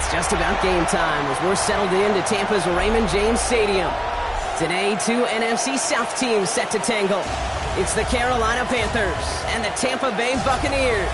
It's just about game time as we're settled into Tampa's Raymond James Stadium. Today, two NFC South teams set to tangle. It's the Carolina Panthers and the Tampa Bay Buccaneers.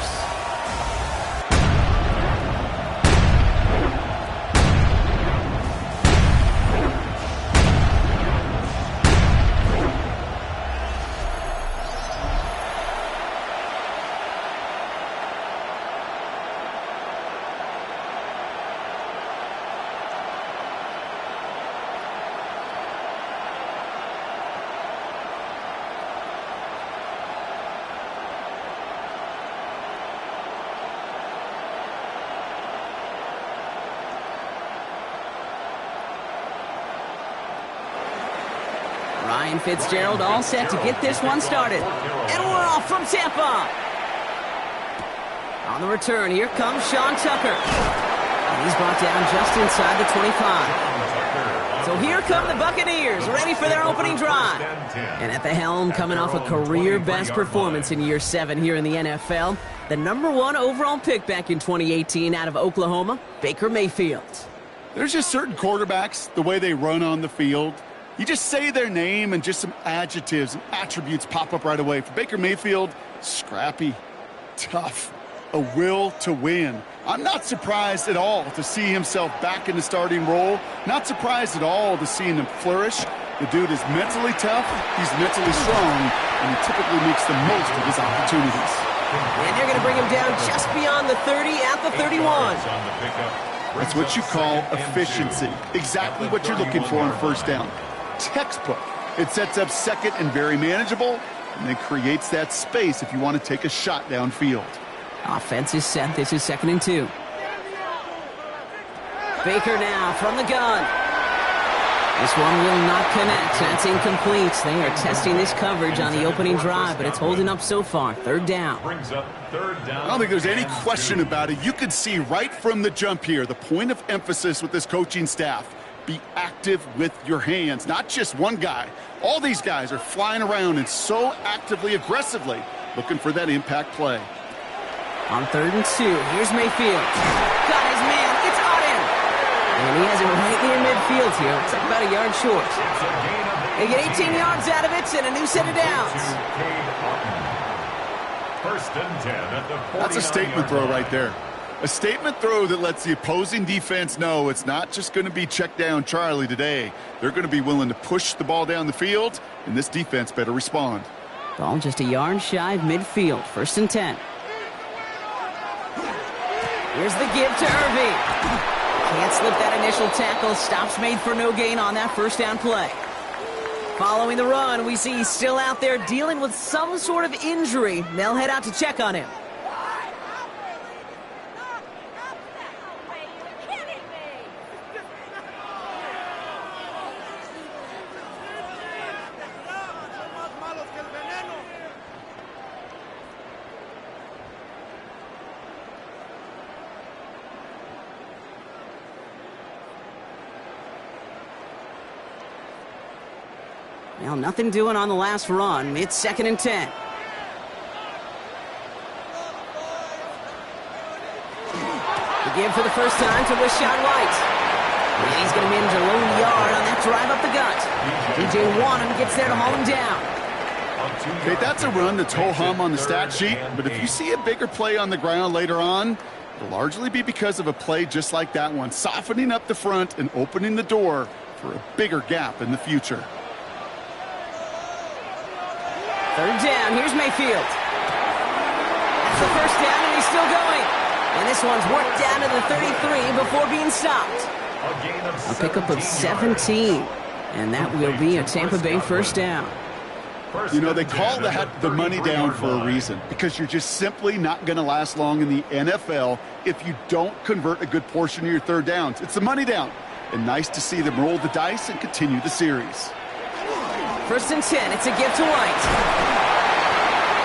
Ryan Fitzgerald all set to get this one started. And we're off from Tampa. On the return, here comes Sean Tucker. And he's brought down just inside the 25. So here come the Buccaneers, ready for their opening drive. And at the helm, coming off a career-best performance in year 7 here in the NFL, the #1 overall pick back in 2018 out of Oklahoma, Baker Mayfield. There's just certain quarterbacks, the way they run on the field. You just say their name and just some adjectives and attributes pop up right away. For Baker Mayfield, scrappy, tough, a will to win. I'm not surprised at all to see himself back in the starting role. Not surprised at all to see him flourish. The dude is mentally tough, he's mentally strong, and he typically makes the most of his opportunities. And they're going to bring him down just beyond the 30 at the 31. That's what you call efficiency. Exactly what you're looking for on first down. Textbook. It sets up second and very manageable, and then creates that space if you want to take a shot downfield. Offense is set. This is 2nd and 2. Baker now from the gun. This one will not connect. That's incomplete. They are testing this coverage on the opening drive, but it's holding up so far. 3rd down. I don't think there's any question about it. You could see right from the jump here, the point of emphasis with this coaching staff. Be active with your hands, not just one guy. All these guys are flying around and so actively, aggressively looking for that impact play. On 3rd and 2, here's Mayfield. Got his man, it's Auden. And he has it right near midfield here. It's like about a yard short. They get 18 yards out of it and a new set of downs. 1st and 10 at the 49. That's a statement throw right there. A statement throw that lets the opposing defense know it's not just going to be check down Charlie today. They're going to be willing to push the ball down the field, and this defense better respond. Ball just a yard shy of midfield. 1st and 10. Here's the give to Irving. Can't slip that initial tackle. Stops made for no gain on that 1st down play. Following the run, we see he's still out there dealing with some sort of injury. They'll head out to check on him. Well, nothing doing on the last run. It's 2nd and 10. The give for the first time to Rashad White. And he's going to manage a lone yard on that drive up the gut. DJ Wanham gets there to haul him down. Okay, that's a run that's ho-hum on the stat sheet, but if you see a bigger play on the ground later on, it'll largely be because of a play just like that one, softening up the front and opening the door for a bigger gap in the future. 3rd down, here's Mayfield. That's the 1st down, and he's still going. And this one's worked down to the 33 before being stopped. A pickup of 17. And that will be a Tampa Bay 1st down. You know, they call that the money down for a reason, because you're just simply not going to last long in the NFL if you don't convert a good portion of your 3rd downs. It's the money down. And nice to see them roll the dice and continue the series. 1st and 10, it's a give to White.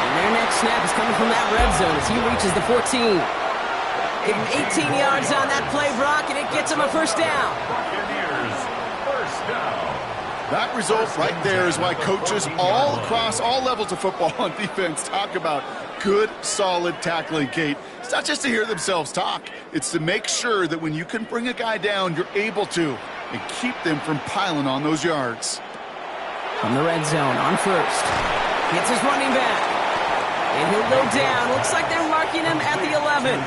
And their next snap is coming from that red zone as he reaches the 14. Give him 18 yards on that play, Brock, and it gets him a 1st down. Buccaneers, 1st down. That result right there is why coaches all across all levels of football on defense talk about good, solid tackling, Kate. It's not just to hear themselves talk. It's to make sure that when you can bring a guy down, you're able to, and keep them from piling on those yards. From the red zone on first. Gets his running back. And he'll go down. Looks like they're marking him at the 11.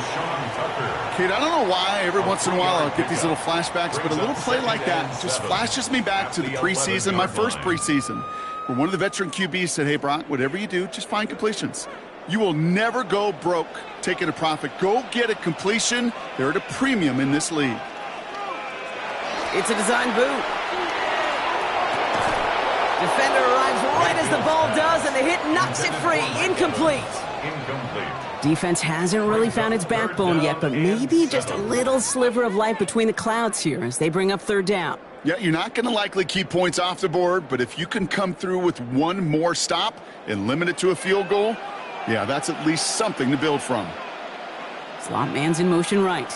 Kate, I don't know why every once in a while I'll get these little flashbacks, but a little play like that just flashes me back to the preseason, my first preseason, where one of the veteran QBs said, hey, Brock, whatever you do, just find completions. You will never go broke taking a profit. Go get a completion. They're at a premium in this league. It's a design boot. Defender arrives right as the ball does, and the hit knocks it free. Incomplete. Defense hasn't really found its backbone yet, but maybe just a little sliver of light between the clouds here as they bring up third down. Yeah, you're not going to likely keep points off the board, but if you can come through with one more stop and limit it to a field goal, yeah, that's at least something to build from. Slot man's in motion right.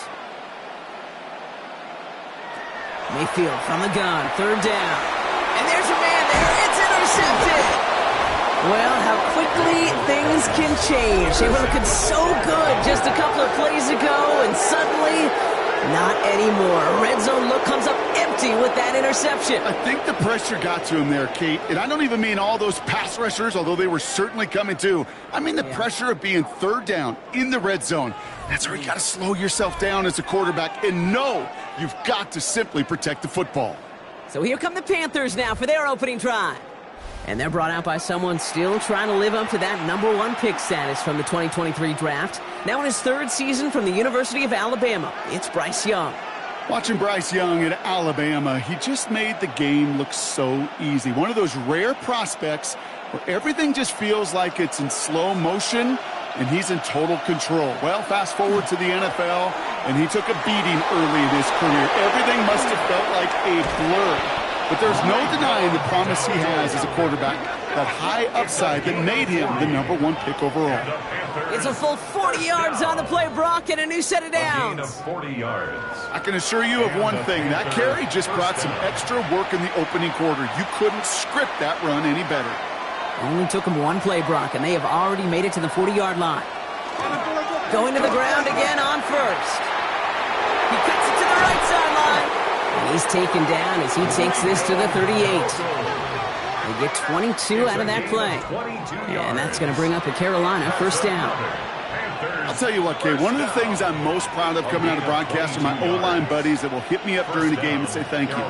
Mayfield from the gun, third down. And there's a man there. It's intercepted. Well, how quickly things can change. They were looking so good just a couple of plays ago, and suddenly, not anymore. Red zone look comes up empty with that interception. I think the pressure got to him there, Kate. And I don't even mean all those pass rushers, although they were certainly coming too. I mean the pressure of being third down in the red zone. That's where you got to slow yourself down as a quarterback and know you've got to simply protect the football. So here come the Panthers now for their opening drive. And they're brought out by someone still trying to live up to that #1 pick status from the 2023 draft. Now in his third season from the University of Alabama, it's Bryce Young. Watching Bryce Young at Alabama, he just made the game look so easy. One of those rare prospects where everything just feels like it's in slow motion and he's in total control. Well, fast forward to the NFL, and he took a beating early in his career. Everything must have felt like a blur. But there's no denying the promise he has as a quarterback, that high upside that made him the #1 pick overall. It's a full 40 yards on the play, Brock, and a new set of downs. 40 yards. I can assure you of one thing. That carry just brought some extra work in the opening quarter. You couldn't script that run any better. Only took him one play, Brock, and they have already made it to the 40-yard line. Going to the ground again on first. He cuts it to the right sideline. And he's taken down as he takes this to the 38. They get 22 out of that play. And that's going to bring up a Carolina first down. I'll tell you what, Kay, one of the things I'm most proud of coming out of broadcast are my O-line buddies that will hit me up during the game and say thank you.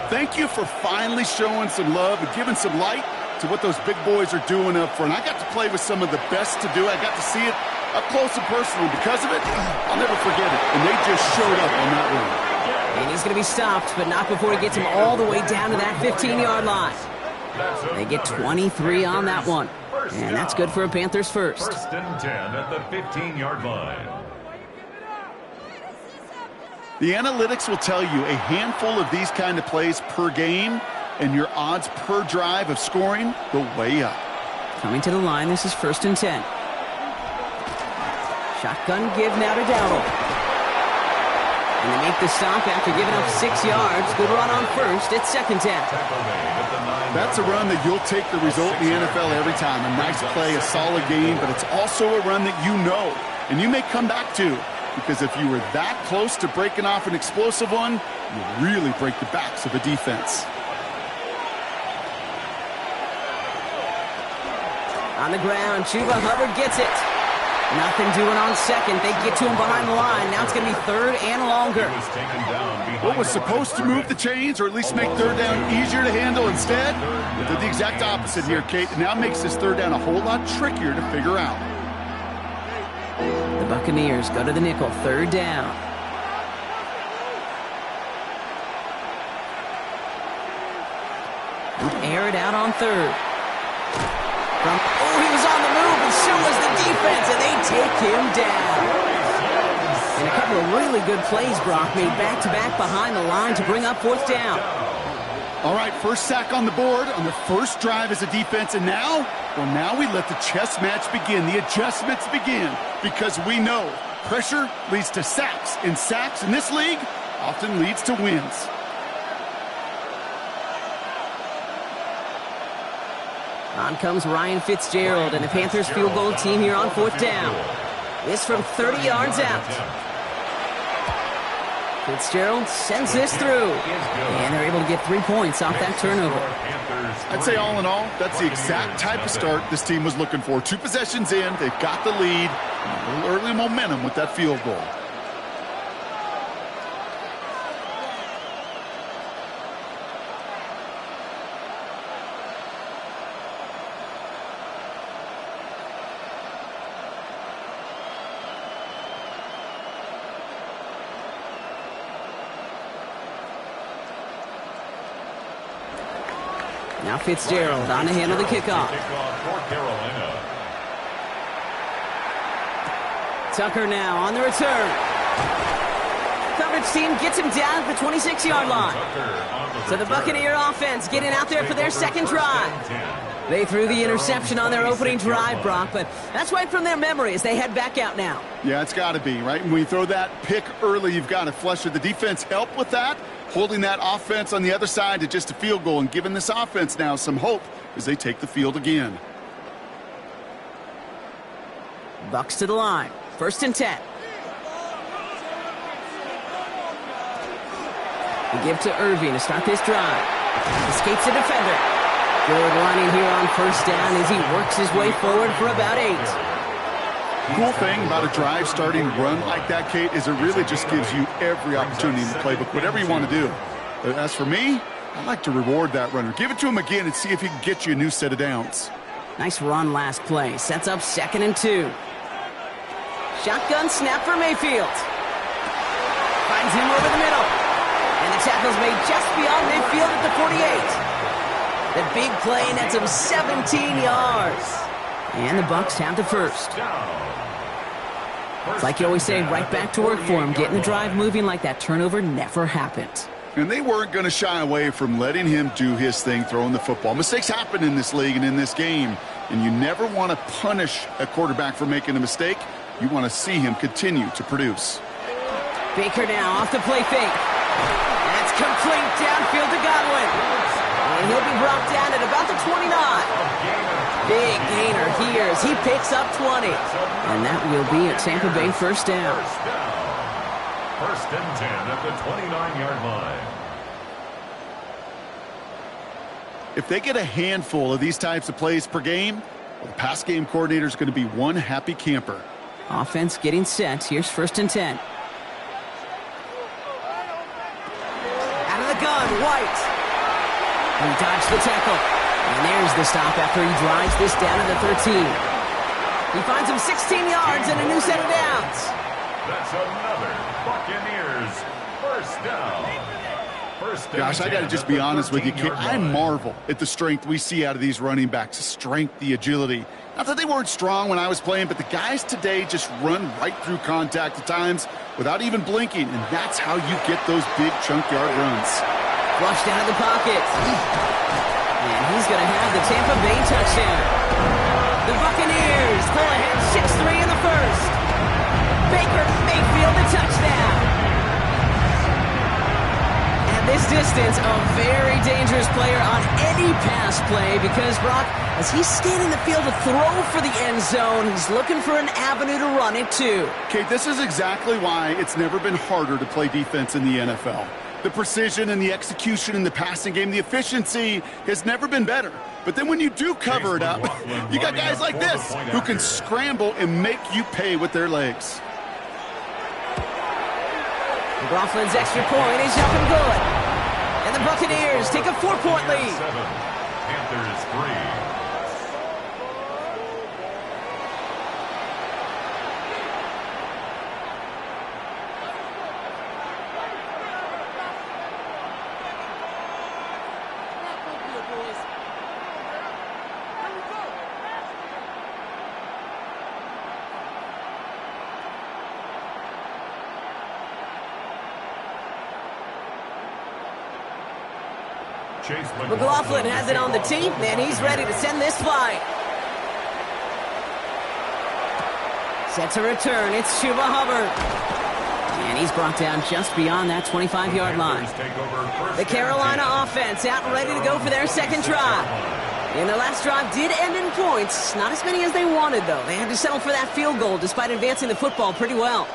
Thank you for finally showing some love and giving some light to what those big boys are doing up front. I got to play with some of the best to do. I got to see it up close and personal. Because of it, I'll never forget it. And they just showed up on that run. And he's going to be stopped, but not before he gets him all the way down to that 15-yard line. They get 23 on that one. And that's good for a Panthers first. First and 10 at the 15-yard line. The analytics will tell you a handful of these kind of plays per game, and your odds per drive of scoring go way up. Coming to the line, this is first and 10. Shotgun give now to Dowdle. And they make the stop after giving up 6 yards. Good run on first. It's second 10. That's a run that you'll take the result in the NFL every time. A nice play, a solid game, but it's also a run that you know and you may come back to, because if you were that close to breaking off an explosive one, you really break the backs of a defense. On the ground, Chuba Hubbard gets it. Nothing doing on second. They get to him behind the line. Now it's going to be third and longer. What was supposed to move the chains, or at least make third down easier to handle instead, it did the exact opposite here, Kate. It now makes this third down a whole lot trickier to figure out. The Buccaneers go to the nickel, third down. Air it out on third. He was on the move, and so was the defense, and they take him down. And a couple of really good plays, Brock, made back-to-back behind the line to bring up fourth down. All right, first sack on the board on the first drive as a defense, and now, well, now we let the chess match begin, the adjustments begin, because we know pressure leads to sacks, and sacks in this league often leads to wins. On comes Ryan Fitzgerald and the Panthers field goal team here on 4th down. This from 30 yards out. Fitzgerald sends this through. And they're able to get 3 points off that turnover. I'd say all in all, that's the exact type of start this team was looking for. 2 possessions in, they've got the lead. A little early momentum with that field goal. Now Fitzgerald on to handle the kickoff. Tucker now on the return. Coverage team gets him down at the 26-yard line. So the Buccaneer offense getting out there for their second drive. They threw the interception on their opening drive, Brock, but that's right from their memory as they head back out now. Yeah, it's got to be, right? When you throw that pick early, you've got to flush it. The defense helped with that, holding that offense on the other side to just a field goal and giving this offense now some hope as they take the field again. Bucks to the line. 1st and 10. They give to Irving to start this drive. Escapes the defender. Good running here on 1st down as he works his way forward for about 8. Cool thing about a drive starting run like that, Kate, is it really just gives you every opportunity in the playbook, whatever you want to do. As for me, I like to reward that runner. Give it to him again and see if he can get you a new set of downs. Nice run last play. Sets up 2nd and 2. Shotgun snap for Mayfield. Finds him over the middle. And the tackle's made just beyond midfield at the 48. The big play nets him 17 yards. And the Bucks have the first. It's like you always say, right back to work for him. Getting the drive moving like that turnover never happened. And they weren't going to shy away from letting him do his thing, throwing the football. Mistakes happen in this league and in this game. And you never want to punish a quarterback for making a mistake. You want to see him continue to produce. Baker now off the play fake. That's complete downfield to Godwin. And he'll be brought down at about the 29. Big gainer here as he picks up 20. And that will be a Tampa Bay 1st down. 1st and 10 at the 29-yard line. If they get a handful of these types of plays per game, the pass game coordinator is going to be one happy camper. Offense getting set. Here's 1st and 10. Out of the gun, White. He dodged the tackle. And there's the stop after he drives this down to the 13. He finds him 16 yards and a new set of downs. That's another Buccaneers 1st down. Gosh, I got to just be honest with you, kid. I marvel at the strength we see out of these running backs. The strength, the agility. Not that they weren't strong when I was playing, but the guys today just run right through contact at times without even blinking, and that's how you get those big chunk yard runs. Flushed out of the pocket. And he's going to have the Tampa Bay touchdown. The Buccaneers pull ahead 6-3 in the first. Baker Mayfield a touchdown. This distance, a very dangerous player on any pass play because, Brock, as he's scanning the field to throw for the end zone, he's looking for an avenue to run it too. Kate, this is exactly why it's never been harder to play defense in the NFL. The precision and the execution in the passing game, the efficiency has never been better. But then when you do cover it up, you got guys like this who can scramble and make you pay with their legs. McLaughlin's extra point is up and good. And the Buccaneers take a 4-point lead. Panthers 3. McLaughlin has it on the tee, and he's ready to send this flying. Set to return, it's Chuba Hubbard. And he's brought down just beyond that 25-yard line. The Carolina offense out and ready to go for their second drive. And their last drive did end in points. Not as many as they wanted, though. They had to settle for that field goal despite advancing the football pretty well.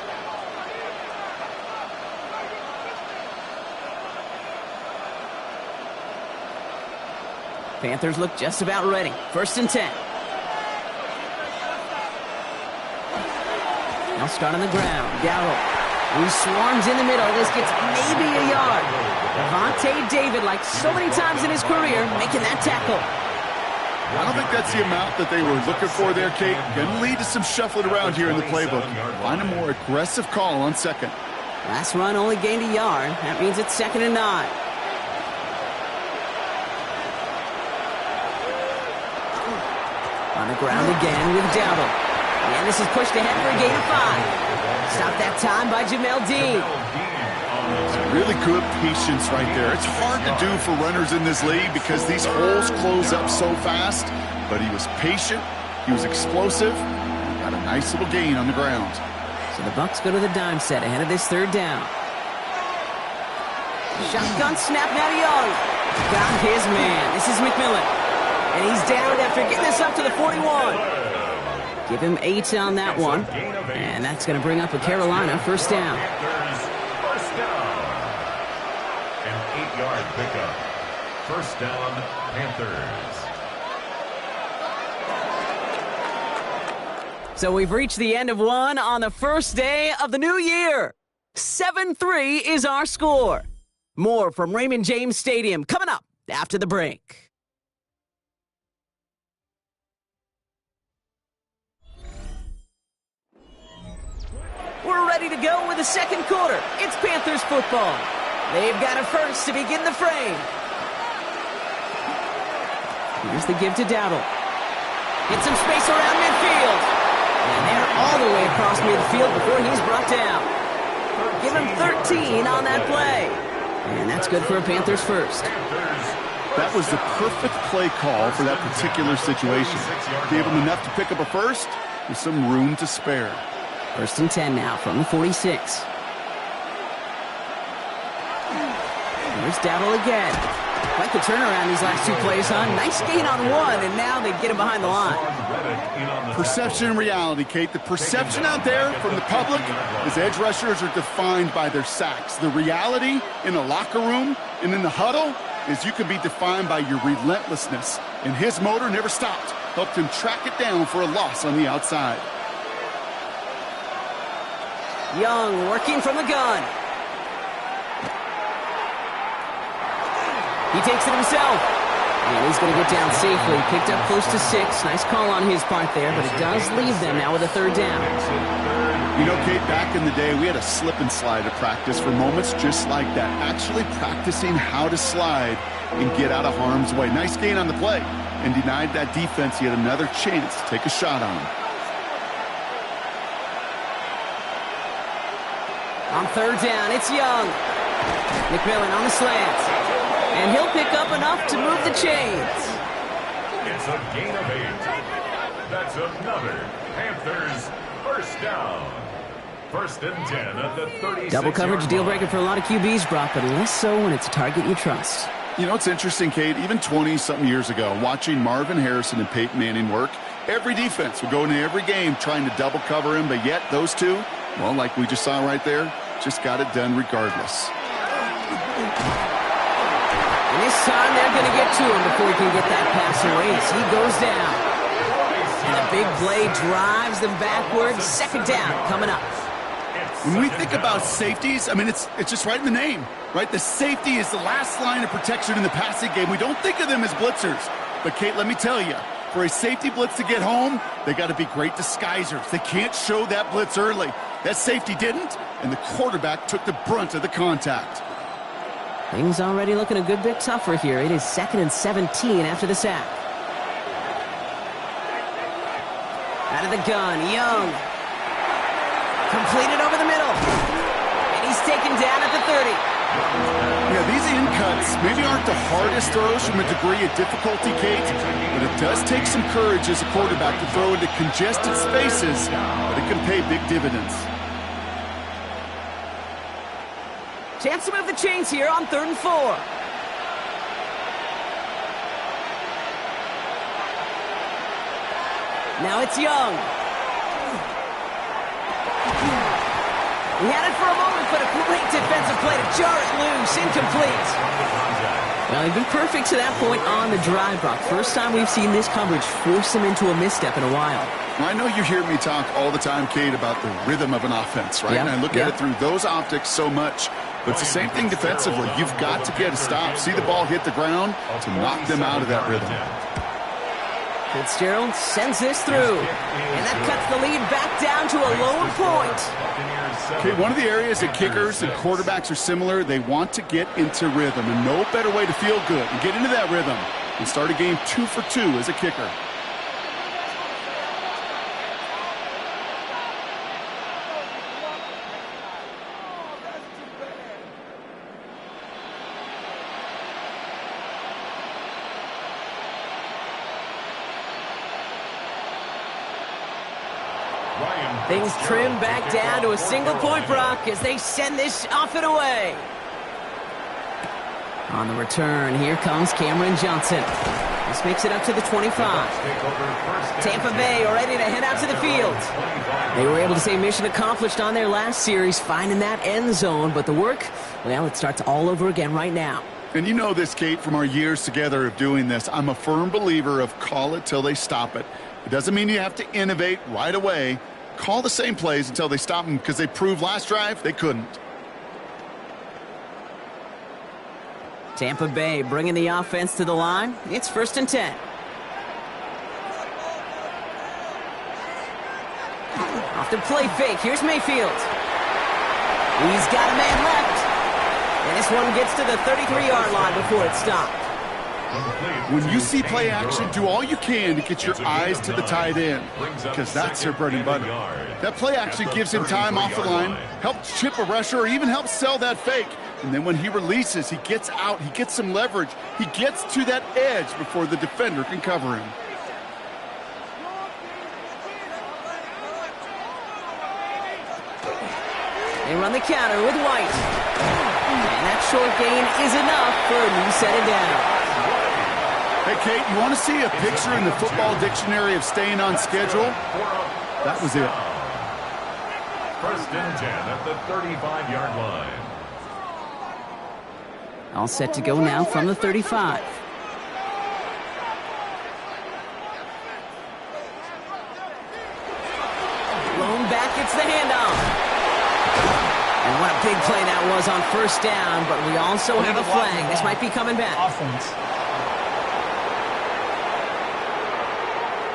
Panthers look just about ready. 1st and 10. They'll start on the ground. Dowdle, who swarms in the middle. This gets maybe a yard. Devontae David, like so many times in his career, making that tackle. I don't think that's the amount that they were looking for there, Kate. Going to lead to some shuffling around here in the playbook. Find a more aggressive call on 2nd. Last run only gained a yard. That means it's 2nd and 9. On the ground again with Dowdle. And this is pushed ahead for a gain of 5. Stopped that time by Jamel Dean. Really good patience right there. It's hard to do for runners in this league because these holes close up so fast. But he was patient. He was explosive. Got a nice little gain on the ground. So the Bucs go to the dime set ahead of this 3rd down. Shotgun snap now to Young. Got his man. This is McMillan. And he's down after getting this up to the 41. Give him 8 on that one. And that's going to bring up a Carolina 1st down. First down. An 8-yard pickup. 1st down, Panthers. So we've reached the end of one on the first day of the new year. 7-3 is our score. More from Raymond James Stadium coming up after the break. We're ready to go with the 2nd quarter. It's Panthers football. They've got a first to begin the frame. Here's the give to Dowdle. Get some space around midfield. And they're all the way across midfield before he's brought down. Give him 13 on that play. And that's good for a Panthers first. That was the perfect play call for that particular situation. Gave him enough to pick up a first with some room to spare. 1st and 10 now from the 46. Here's Dowdle again. Quite the turnaround these last 2 plays, huh? Nice gain on 1, and now they get him behind the line. Perception and reality, Kate. The perception out there from the public is edge rushers are defined by their sacks. The reality in the locker room and in the huddle is you can be defined by your relentlessness. And his motor never stopped. Helped him track it down for a loss on the outside. Young working from the gun. He takes it himself. And he's going to get down safely. Picked up close to 6. Nice call on his part there, but it does leave them now with a 3rd down. You know, Kate, back in the day, we had a slip and slide at practice for moments just like that. Actually practicing how to slide and get out of harm's way. Nice gain on the play. And denied that defense yet another chance to take a shot on him. On 3rd down, it's Young. McMillan on the slant. And he'll pick up enough to move the chains. It's a gain of 8. That's another Panthers 1st down. 1st and 10 at the 36. Double coverage deal breaker for a lot of QBs, Brock, but less so when it's a target you trust. You know, it's interesting, Kate, even 20-something years ago, watching Marvin Harrison and Peyton Manning work, every defense would go into every game trying to double cover him, but yet those two, well, like we just saw right there, just got it done regardless. And this time they're going to get to him before he can get that pass away as he goes down. And the big play drives them backwards. 2nd down coming up. When we think about safeties, I mean, it's just right in the name, right? The safety is the last line of protection in the passing game. We don't think of them as blitzers. But, Kate, let me tell you, for a safety blitz to get home, they got to be great disguisers. They can't show that blitz early. That safety didn't, and the quarterback took the brunt of the contact. Things already looking a good bit tougher here. It is 2nd and 17 after the sack. Out of the gun, Young. Completed over the middle. And he's taken down at the 30. Yeah, these in cuts maybe aren't the hardest throws from a degree of difficulty, Kate, but it does take some courage as a quarterback to throw into congested spaces, but it can pay big dividends. Chance to move the chains here on 3rd and 4. Now it's Young. He had it for a moment, but a great defensive play to jar it loose. Incomplete. Well, they've been perfect to that point on the drive, Brock. First time we've seen this coverage force him into a misstep in a while. Well, I know you hear me talk all the time, Kate, about the rhythm of an offense, right? Yep. And I look at it through those optics so much. But it's the same thing defensively. You've got to get a stop, see the ball hit the ground to knock them out of that rhythm. Fitzgerald sends this through, and that cuts the lead back down to a lower point. Okay, one of the areas that kickers and quarterbacks are similar, they want to get into rhythm, and no better way to feel good and get into that rhythm and start a game 2 for 2 as a kicker. Things trim back down to a single point, Brock, as they send this off and away. On the return, here comes Cameron Johnson. This makes it up to the 25. Tampa Bay ready to head out to the field. They were able to say mission accomplished on their last series, finding that end zone, but the work, well, it starts all over again right now. And you know this, Kate, from our years together of doing this. I'm a firm believer of call it till they stop it. It doesn't mean you have to innovate right away. Call the same plays until they stop them, because they proved last drive they couldn't. Tampa Bay bringing the offense to the line. It's 1st and 10. Off the play fake. Here's Mayfield. He's got a man left. And this one gets to the 33-yard line before it's stopped. When you see play action, do all you can to get your eyes to the tight end, because that's their bread and butter. That play action gives him time off the line, helps chip a rusher, or even helps sell that fake. And then when he releases, he gets out, he gets some leverage. He gets to that edge before the defender can cover him. They run the counter with White. And that short gain is enough for a new set it down. Hey, Kate, you want to see a picture in the football dictionary of staying on schedule? That was it. 1st and 10 at the 35-yard line. All set to go now from the 35. Blown back, it's the handoff. And what a big play that was on 1st down, but we also have a flag. This might be coming back. Offense.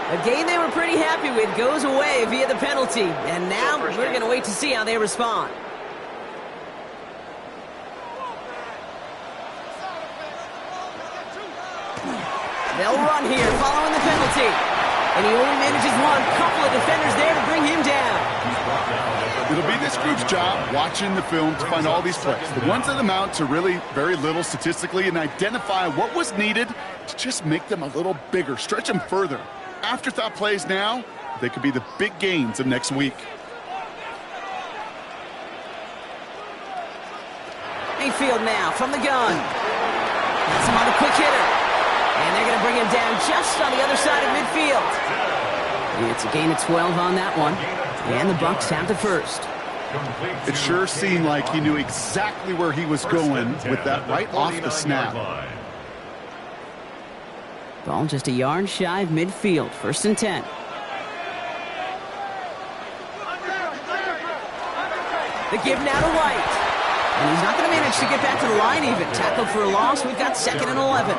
A game they were pretty happy with goes away via the penalty. And now we're going to wait to see how they respond. They'll run here following the penalty. And he only manages one. Couple of defenders there to bring him down. It'll be this group's job watching the film to find all these plays. The ones that amount to really very little statistically, and identify what was needed to just make them a little bigger, stretch them further. Afterthought plays now, they could be the big gains of next week. Mayfield now from the gun. That's him on the quick hitter. And they're going to bring him down just on the other side of midfield. It's a gain of 12 on that one. And the Bucs have the 1st. It sure seemed like he knew exactly where he was going with that right off the snap. Ball just a yard shy of midfield. 1st and 10. The give now to White. And he's not going to manage to get back to the line even. Tackled for a loss. We've got 2nd and 11.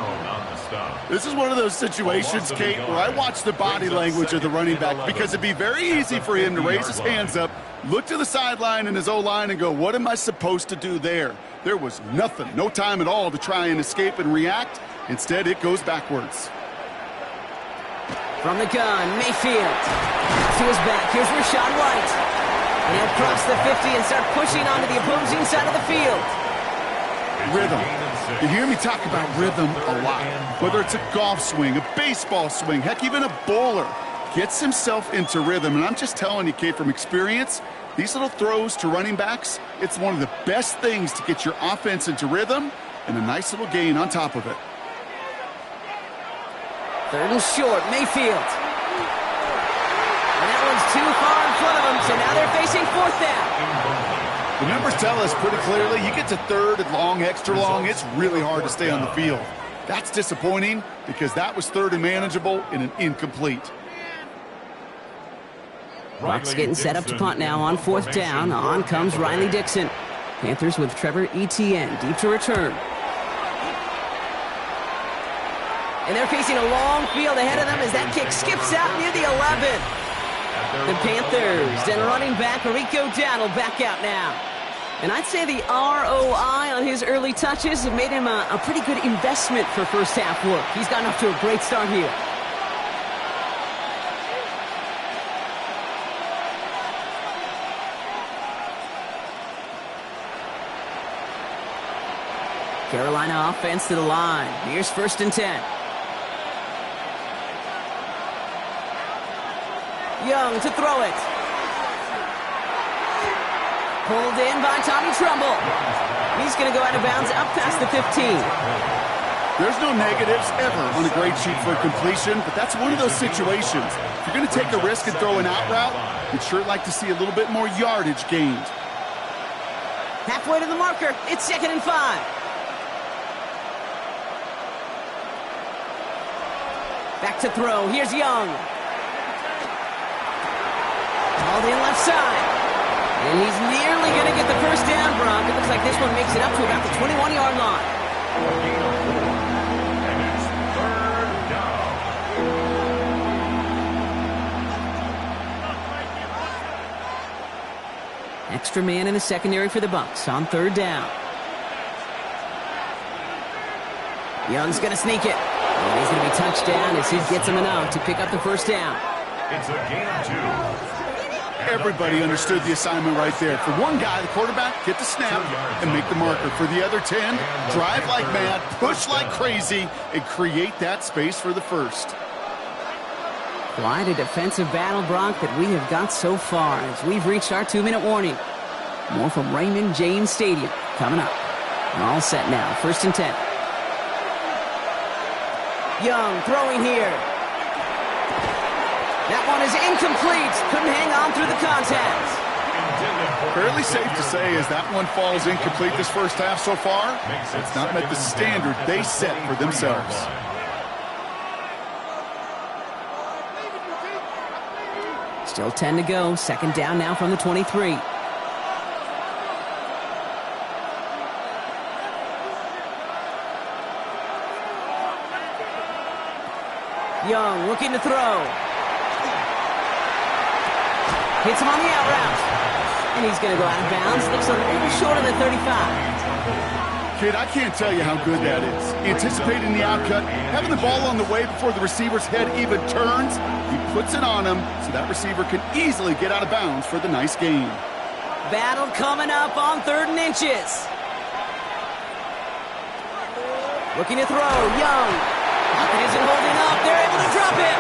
This is one of those situations, Kate, where I watch the body language of the running back, because it'd be very easy for him to raise his hands up, look to the sideline in his O-line and go, what am I supposed to do there? There was nothing, no time at all to try and escape and react. Instead, it goes backwards. From the gun, Mayfield. To his back, here's Rachaad White. And he'll cross the 50 and start pushing onto the opposing side of the field. Rhythm. You hear me talk about rhythm a lot. Whether it's a golf swing, a baseball swing, heck, even a bowler gets himself into rhythm. And I'm just telling you, Kate, from experience, these little throws to running backs, it's one of the best things to get your offense into rhythm, and a nice little gain on top of it. 3rd and short, Mayfield. one's too far in front of them, so now they're facing fourth down. The numbers tell us pretty clearly, you get to third and long, extra long, it's really hard to stay on the field. That's disappointing because that was third and manageable in an incomplete. Bucs getting set up to punt now on fourth down. On comes Riley Dixon. Panthers with Trevor Etienne deep to return. And they're facing a long field ahead of them as that kick skips out near the 11. The Panthers and running back Rico Dowdle back out now. And I'd say the ROI on his early touches have made him a pretty good investment for first half work. He's gotten off to a great start here. Carolina offense to the line. Here's 1st and 10. Young to throw it. Pulled in by Tommy Trumbull. He's going to go out of bounds up past the 15. There's no negatives ever on a grade sheet for a completion, but that's one of those situations. If you're going to take a risk and throw an out route, you'd sure like to see a little bit more yardage gained. Halfway to the marker. It's 2nd and 5. Back to throw. Here's Young. Called in left side. And he's nearly going to get the first down, Brock. It looks like this one makes it up to about the 21-yard line. And it's 3rd down. Extra man in the secondary for the Bucs on 3rd down. Young's going to sneak it. And he's going to be touched down as he gets him enough to pick up the first down. It's a gain of 2. Everybody understood the assignment right there. For one guy, the quarterback, get the snap and make the marker. For the other 10, drive like mad, push like crazy, and create that space for the first. Quite a defensive battle, Brock, that we have got so far as we've reached our 2-minute warning. More from Raymond James Stadium coming up. And all set now, 1st and 10. Young throwing here. That one is incomplete. Couldn't hang on through the contact. Fairly safe to say as that one falls incomplete this first half so far, it's not met the standard they set for themselves. Still 10 to go. 2nd down now from the 23. Young looking to throw. Hits him on the out route. And he's going to go out of bounds. Looks a little short of the 35. Kid, I can't tell you how good that is. Anticipating the outcut, having the ball on the way before the receiver's head even turns, he puts it on him so that receiver can easily get out of bounds for the nice gain. Battle coming up on 3rd and inches. Looking to throw. Young. Pocket isn't holding up. They're able to drop him.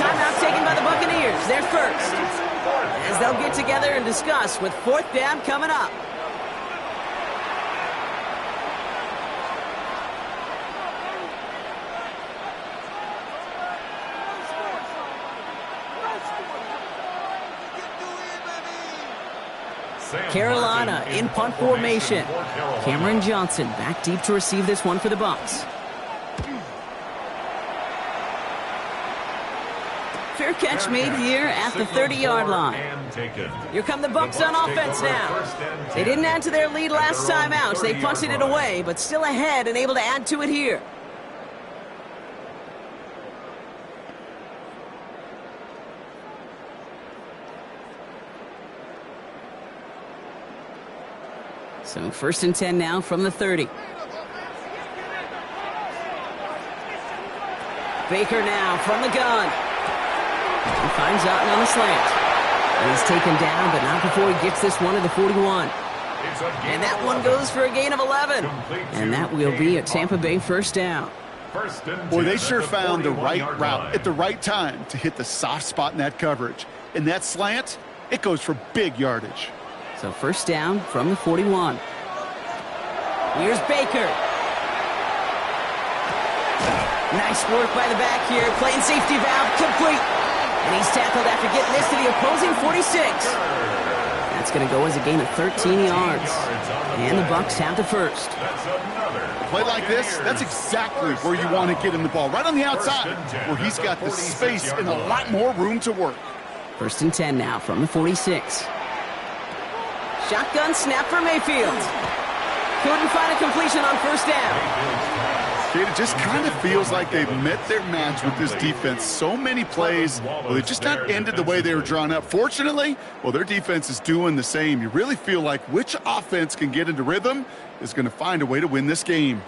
Timeout taken by the Buccaneers. They're first. As they'll get together and discuss with 4th down coming up. Carolina in punt formation. Cameron Johnson back deep to receive this one for the Bucs. Fair catch made here at the 30-yard line. Here come the Bucs on offense now. They didn't add to their lead last time out. They punted it away, but still ahead and able to add to it here. So 1st and 10 now from the 30. Baker now from the gun. He finds Otten on the slant. And he's taken down, but not before he gets this one to the 41. And that one goes for a gain of 11. And that will be a Tampa Bay first down. Boy, they sure found the right route at the right time to hit the soft spot in that coverage. And that slant, it goes for big yardage. So first down from the 41. Here's Baker. Nice work by the back here. Playing safety valve complete. And he's tackled after getting this to the opposing 46. That's going to go as a gain of 13 yards. And the Bucs have the first. A play like this, that's exactly where you want to get him the ball. Right on the outside, where he's got the space and a lot more room to work. 1st and 10 now from the 46. Shotgun snap for Mayfield. Couldn't find a completion on 1st down. It just kind of feels like they've met their match with this defense. So many plays, well, they just not ended the way they were drawn up. Fortunately, well, their defense is doing the same. You really feel like which offense can get into rhythm is going to find a way to win this game.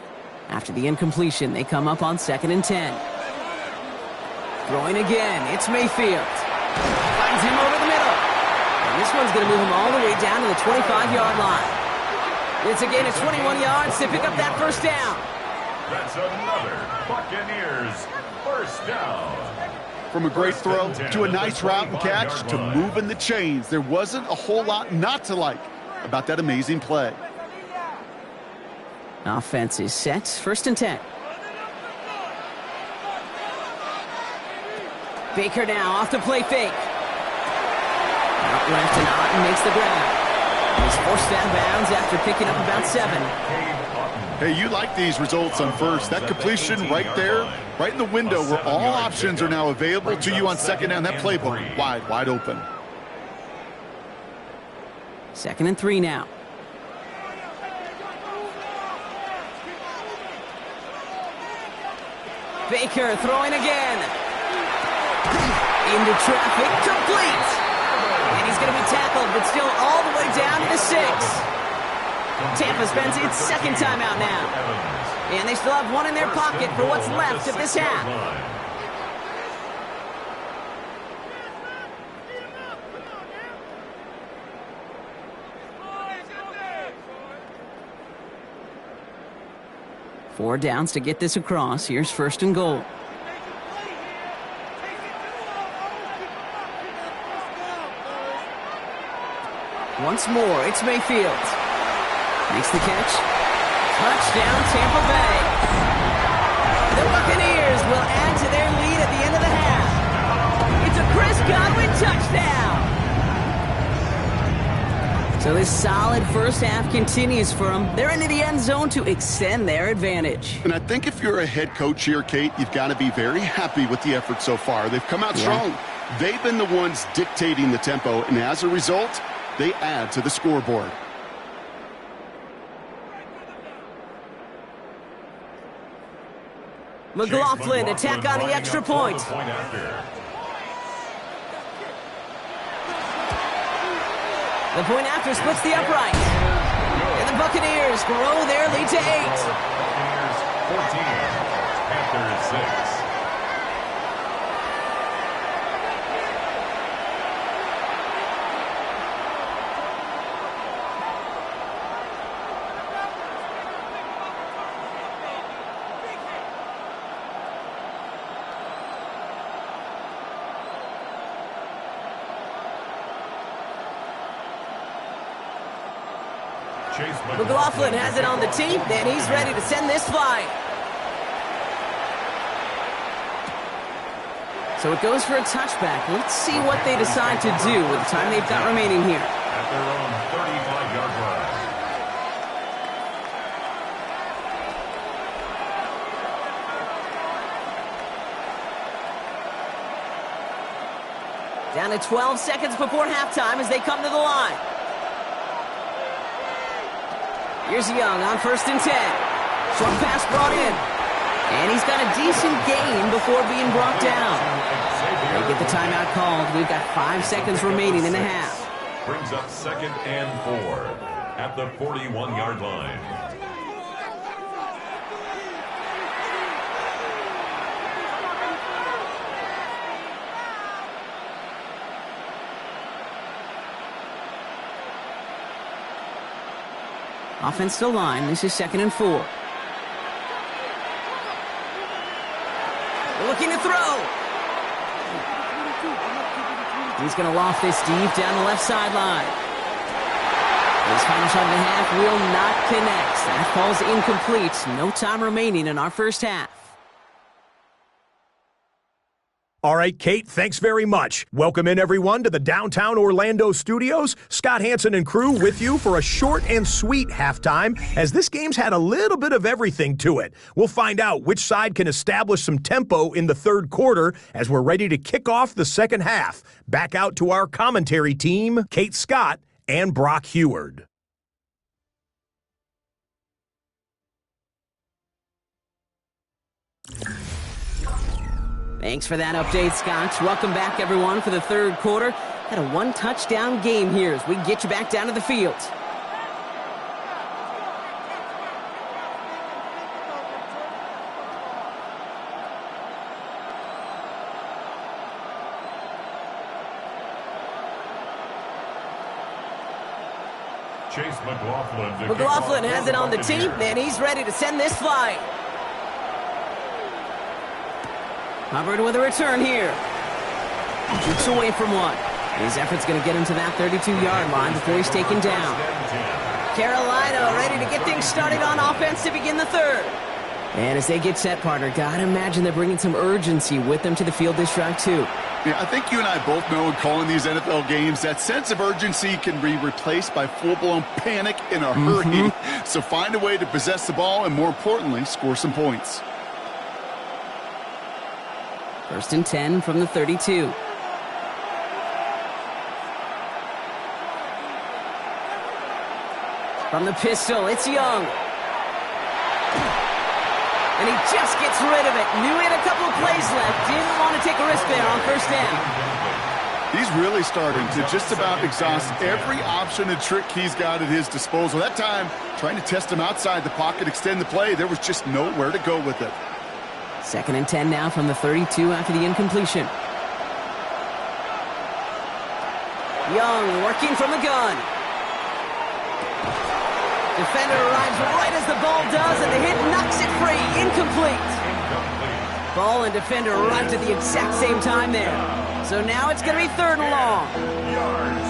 After the incompletion, they come up on 2nd and 10. Throwing again, it's Mayfield. Finds him over the middle. And this one's going to move him all the way down to the 25-yard line. It's a gain of 21 yards to pick up that 1st down. That's another Buccaneers 1st down. From a great throw to a nice route and catch to moving the chains, there wasn't a whole lot not to like about that amazing play. Offense is set. 1st and 10. Baker now off the play fake. Out left and Otten makes the grab. He's forced out of bounds after picking up about 7. Hey, you like these results on 1st. That completion right there, right in the window where all options are now available to you on 2nd down. That playbook wide open. 2nd and 3 now. Baker throwing again. Into traffic, complete. And he's going to be tackled, but still all the way down to the 6. Tampa spends its 2nd timeout now. And they still have one in their pocket for what's left of this half. Four downs to get this across. Here's 1st and goal. Once more, it's Mayfield. Makes the catch. Touchdown, Tampa Bay. The Buccaneers will add to their lead at the end of the half. It's a Chris Godwin touchdown. So this solid 1st half continues for them. They're into the end zone to extend their advantage. And I think if you're a head coach here, Kate, you've got to be very happy with the effort so far. They've come out strong. They've been the ones dictating the tempo, and as a result, they add to the scoreboard. McLaughlin attack on the extra point. The point after splits the upright. And the Buccaneers grow their lead to 8. Buccaneers 14, Panthers 6. McLaughlin has it on the tee, and he's ready to send this flying. So it goes for a touchback. Let's see what they decide to do with the time they've got remaining here. At their own 35-yard line. Down to 12 seconds before halftime as they come to the line. Here's Young on 1st and 10. Short pass brought in. And he's got a decent gain before being brought down. They get the timeout called. We've got 5 seconds remaining in the half. Brings up 2nd and 4 at the 41-yard line. Offense to line. This is 2nd and 4. Looking to throw. He's going to loft this deep down the left sideline. His final shot of the half will not connect. That falls incomplete. No time remaining in our 1st half. All right, Kate, thanks very much. Welcome in, everyone, to the downtown Orlando studios. Scott Hansen and crew with you for a short and sweet halftime, as this game's had a little bit of everything to it. We'll find out which side can establish some tempo in the third quarter as we're ready to kick off the second half. Back out to our commentary team, Kate Scott and Brock Heward. Thanks for that update, Scott. Welcome back, everyone, for the third quarter. Had a one-touchdown game here as we get you back down to the field. Chase McLaughlin. McLaughlin has it on the team, and he's ready to send this flying. Hubbard with a return here. Shoots away from one. His effort's going to get him to that 32-yard line before he's taken down. Carolina ready to get things started on offense to begin the third. And as they get set, partner, gotta imagine they're bringing some urgency with them to the field this drive, too. Yeah, I think you and I both know in calling these NFL games, that sense of urgency can be replaced by full-blown panic in a hurry. So find a way to possess the ball and, more importantly, score some points. First and 10 from the 32. From the pistol, it's Young. And he just gets rid of it. Knew he had a couple of plays left. Didn't want to take a risk there on first down. He's really starting to just about exhaust every option and trick he's got at his disposal. That time, trying to test him outside the pocket, extend the play, there was just nowhere to go with it. Second and 10 now from the 32 after the incompletion. Young working from the gun. Defender arrives right as the ball does, and the hit knocks it free. Incomplete. Ball and defender arrived at the exact same time there. So now it's going to be third and long.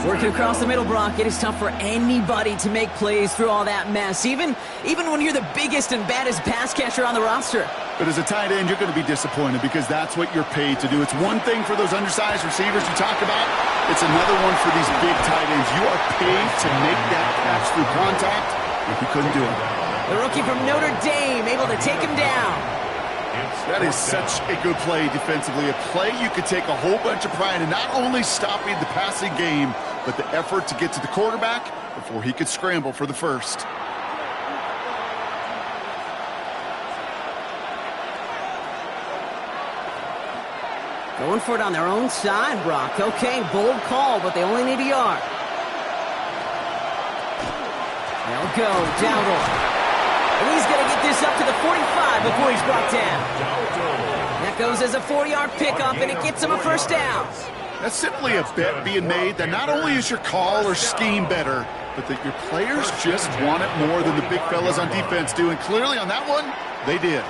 Working across the middle, Brock, it is tough for anybody to make plays through all that mess, even when you're the biggest and baddest pass catcher on the roster. But as a tight end, you're going to be disappointed because that's what you're paid to do. It's one thing for those undersized receivers you talk about. It's another one for these big tight ends. You are paid to make that catch through contact. If you couldn't do it. The rookie from Notre Dame able to take him down. That is such a good play defensively. A play you could take a whole bunch of pride in, not only stopping the passing game, but the effort to get to the quarterback before he could scramble for the first. Going for it on their own side, Brock. Okay, bold call, but they only need a yard. They'll go, Dowdle. And he's going to get this up to the 45 before he's brought down. That goes as a 40-yard pickup, and it gets him a first down. That's simply a bet being made that not only is your call or scheme better, but that your players just want it more than the big fellas on defense do. And clearly on that one, they did.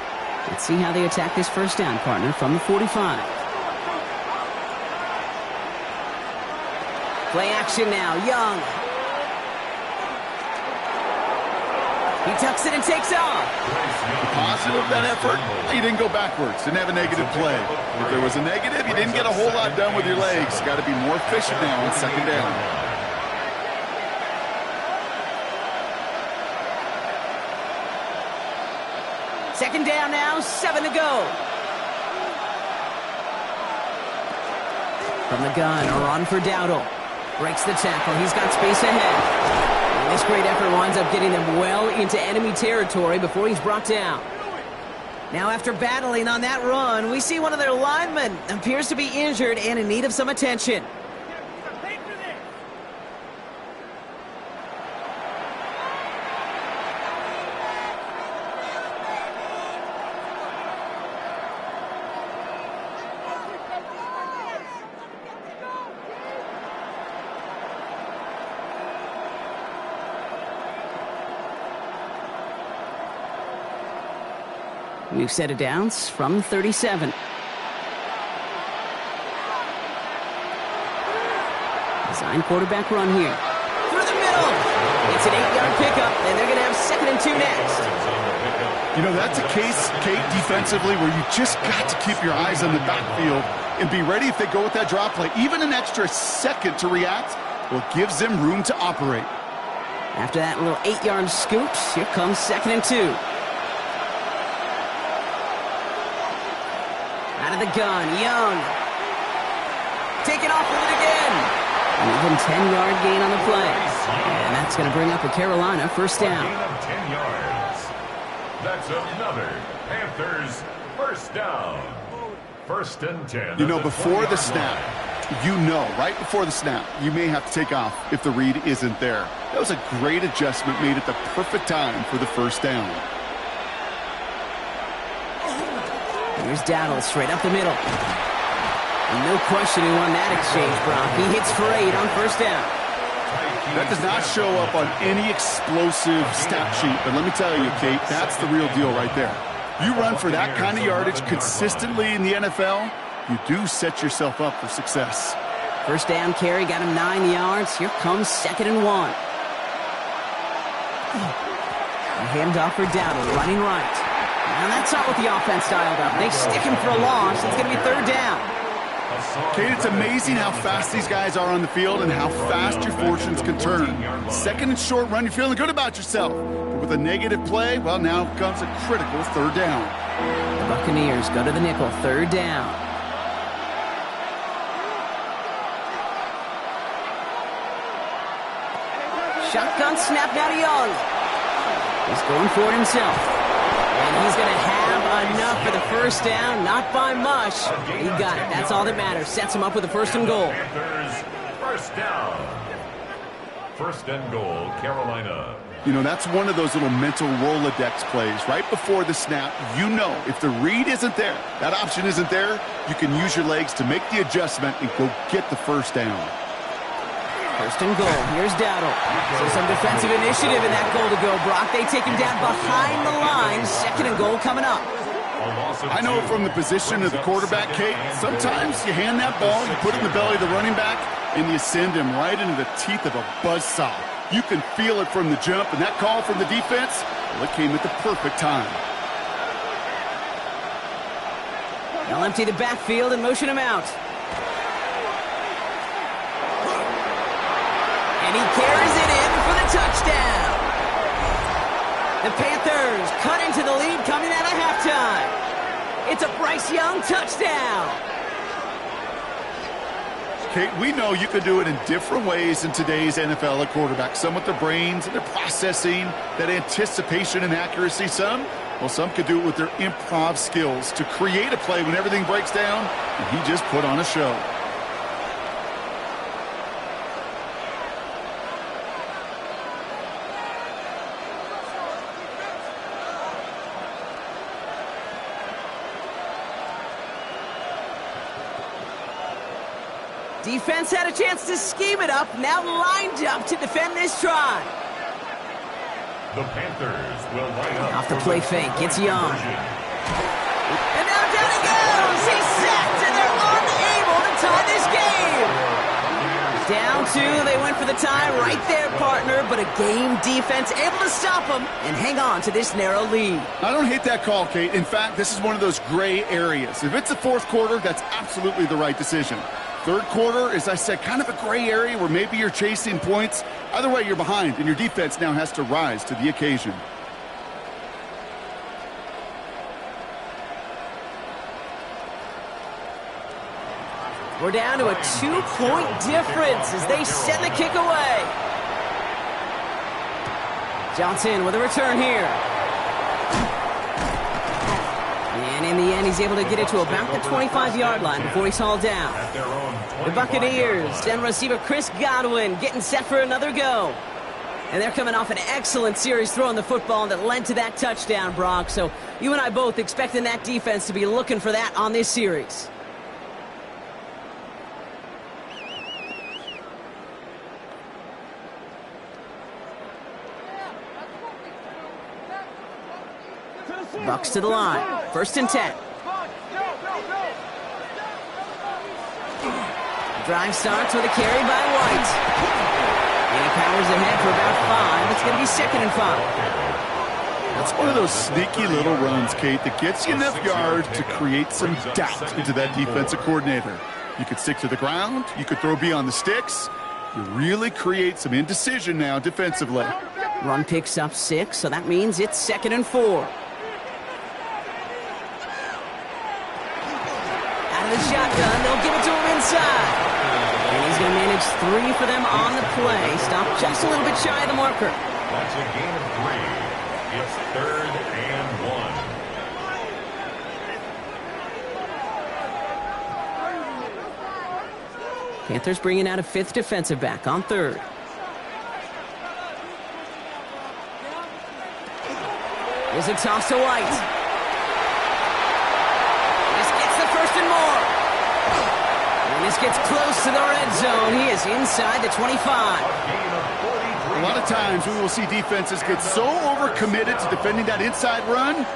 Let's see how they attack this first down, partner, from the 45. Play action now, Young. He tucks it and takes off. The positive of that effort, he didn't go backwards, didn't have a negative play. If there was a negative, you didn't get a whole lot done with your legs. Got to be more efficient now on second down. Second down now, 7 to go. From the gun, a run for Dowdle. Breaks the tackle, he's got space ahead. This great effort winds up getting them well into enemy territory before he's brought down. Now, after battling on that run, we see one of their linemen appears to be injured and in need of some attention. We've set it down from 37. Design quarterback run here. Through the middle. It's an 8-yard pickup, and they're going to have 2nd and 2 next. You know, that's a case, Kate, defensively, where you just got to keep your eyes on the backfield. and be ready if they go with that drop play. Even an extra second to react, well, gives them room to operate. After that little 8-yard scoot, here comes 2nd and 2. Out of the gun, Young. Taking off with it again. An even 10-yard gain on the play. And that's going to bring up a Carolina first down. A gain of 10 yards. That's another Panthers first down. 1st and 10. You know, before the snap, right before the snap, you may have to take off if the read isn't there. That was a great adjustment made at the perfect time for the first down. Here's Dowdle straight up the middle. No question who won that exchange, Brock. He hits for 8 on first down. That does not show up on any explosive stat sheet, but let me tell you, Kate, that's the real deal right there. You run for that kind of yardage consistently in the NFL, you do set yourself up for success. First down carry got him 9 yards. Here comes 2nd and 1. A handoff for Dowdle, running right. Now that's not what the offense dialed up. They stick him for a loss. It's going to be 3rd down. Kate, it's amazing how fast these guys are on the field and how fast your fortunes can turn. 2nd and short run, you're feeling good about yourself. But with a negative play, well, now comes a critical 3rd down. The Buccaneers go to the nickel, 3rd down. Shotgun snap now to Young. He's going for it himself. And he's going to have enough for the first down. Not by much. He got it. That's all that matters. Sets him up with a 1st and goal. Panthers first down. 1st and goal, Carolina. You know, that's one of those little mental Rolodex plays. Right before the snap, you know if the read isn't there, that option isn't there, you can use your legs to make the adjustment and go get the first down. 1st and goal. Here's Dowdle. So some defensive initiative in that goal to go, Brock. They take him down behind the line. 2nd and goal coming up. I know from the position of the quarterback, Kate, sometimes you hand that ball, you put it in the belly of the running back, and you send him right into the teeth of a buzzsaw. You can feel it from the jump, and that call from the defense, well, it came at the perfect time. They'll empty the backfield and motion him out. And he carries it in for the touchdown. The Panthers cut into the lead coming out of halftime. It's a Bryce Young touchdown. Kate, we know you can do it in different ways in today's NFL at quarterback. Some with their brains and their processing, that anticipation and accuracy. Some could do it with their improv skills to create a play when everything breaks down, and he just put on a show. Defense had a chance to scheme it up, now lined up to defend this try. The Panthers will line up. Off the play fake, it's Young. And now down he goes! He's sacked, and they're unable to tie this game! Down 2, they went for the tie right there, partner, but a game defense able to stop them and hang on to this narrow lead. I don't hate that call, Kate. In fact, this is one of those gray areas. If it's the 4th quarter, that's absolutely the right decision. 3rd quarter, as I said, kind of a gray area where maybe you're chasing points. Either way, you're behind, and your defense now has to rise to the occasion. We're down to a 2-point difference as they send the kick away. Johnson with a return here. And in the end, he's able to get it to about the 25-yard line before he's hauled down. The Buccaneers and receiver Chris Godwin getting set for another go. And they're coming off an excellent series throwing the football that led to that touchdown, Brock. So you and I both expecting that defense to be looking for that on this series. Bucks to the line. 1st and 10. Drive starts with a carry by White. And he powers ahead for about 5. It's going to be 2nd and 5. That's one of those sneaky little runs, Kate, that gets you enough yards to create some doubt into that defensive coordinator. You could stick to the ground. You could throw beyond the sticks. You really create some indecision now defensively. Run picks up 6, so that means it's 2nd and 4. Out of the shotgun, they'll give it to him inside. And he's going to manage 3 for them on the play. Stop just a little bit shy of the marker. That's a gain of 3. It's 3rd and 1. Panthers bringing out a 5th defensive back on 3rd. There's a toss to White. This gets the 1st and more. And this gets close to the red zone. He is inside the 25. A lot of times we will see defenses get so overcommitted to defending that inside run,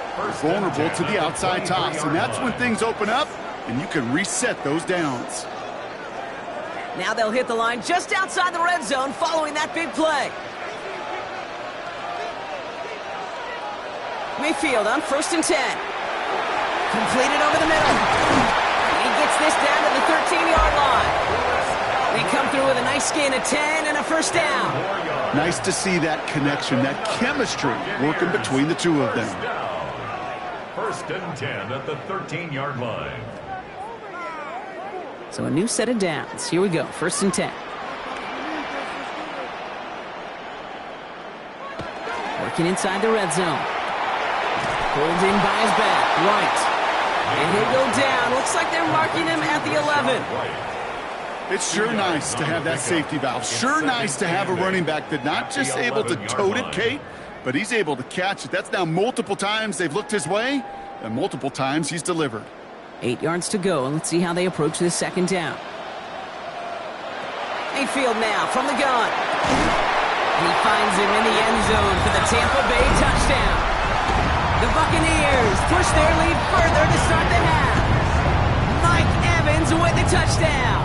vulnerable to the outside toss. And that's when things open up and you can reset those downs. Now they'll hit the line just outside the red zone following that big play. Mayfield on 1st and 10. Completed over the middle. He gets this down to the 13-yard line. They come through with a nice gain of 10 and a 1st down. Nice to see that connection, that chemistry working between the two of them. 1st and 10 at the 13-yard line. So a new set of downs. Here we go. 1st and 10. Working inside the red zone. Pulled in by his back. Right. And he'll go down. Looks like they're marking him at the 11. It's sure nice to have that safety valve. Sure nice to have a running back that's not just able to tote it, Kate, but he's able to catch it. That's now multiple times they've looked his way, and multiple times he's delivered. 8 yards to go. Let's see how they approach this 2nd down. Mayfield now from the gun. And he finds him in the end zone for the Tampa Bay touchdown. The Buccaneers push their lead further to start the half. Mike Evans with the touchdown.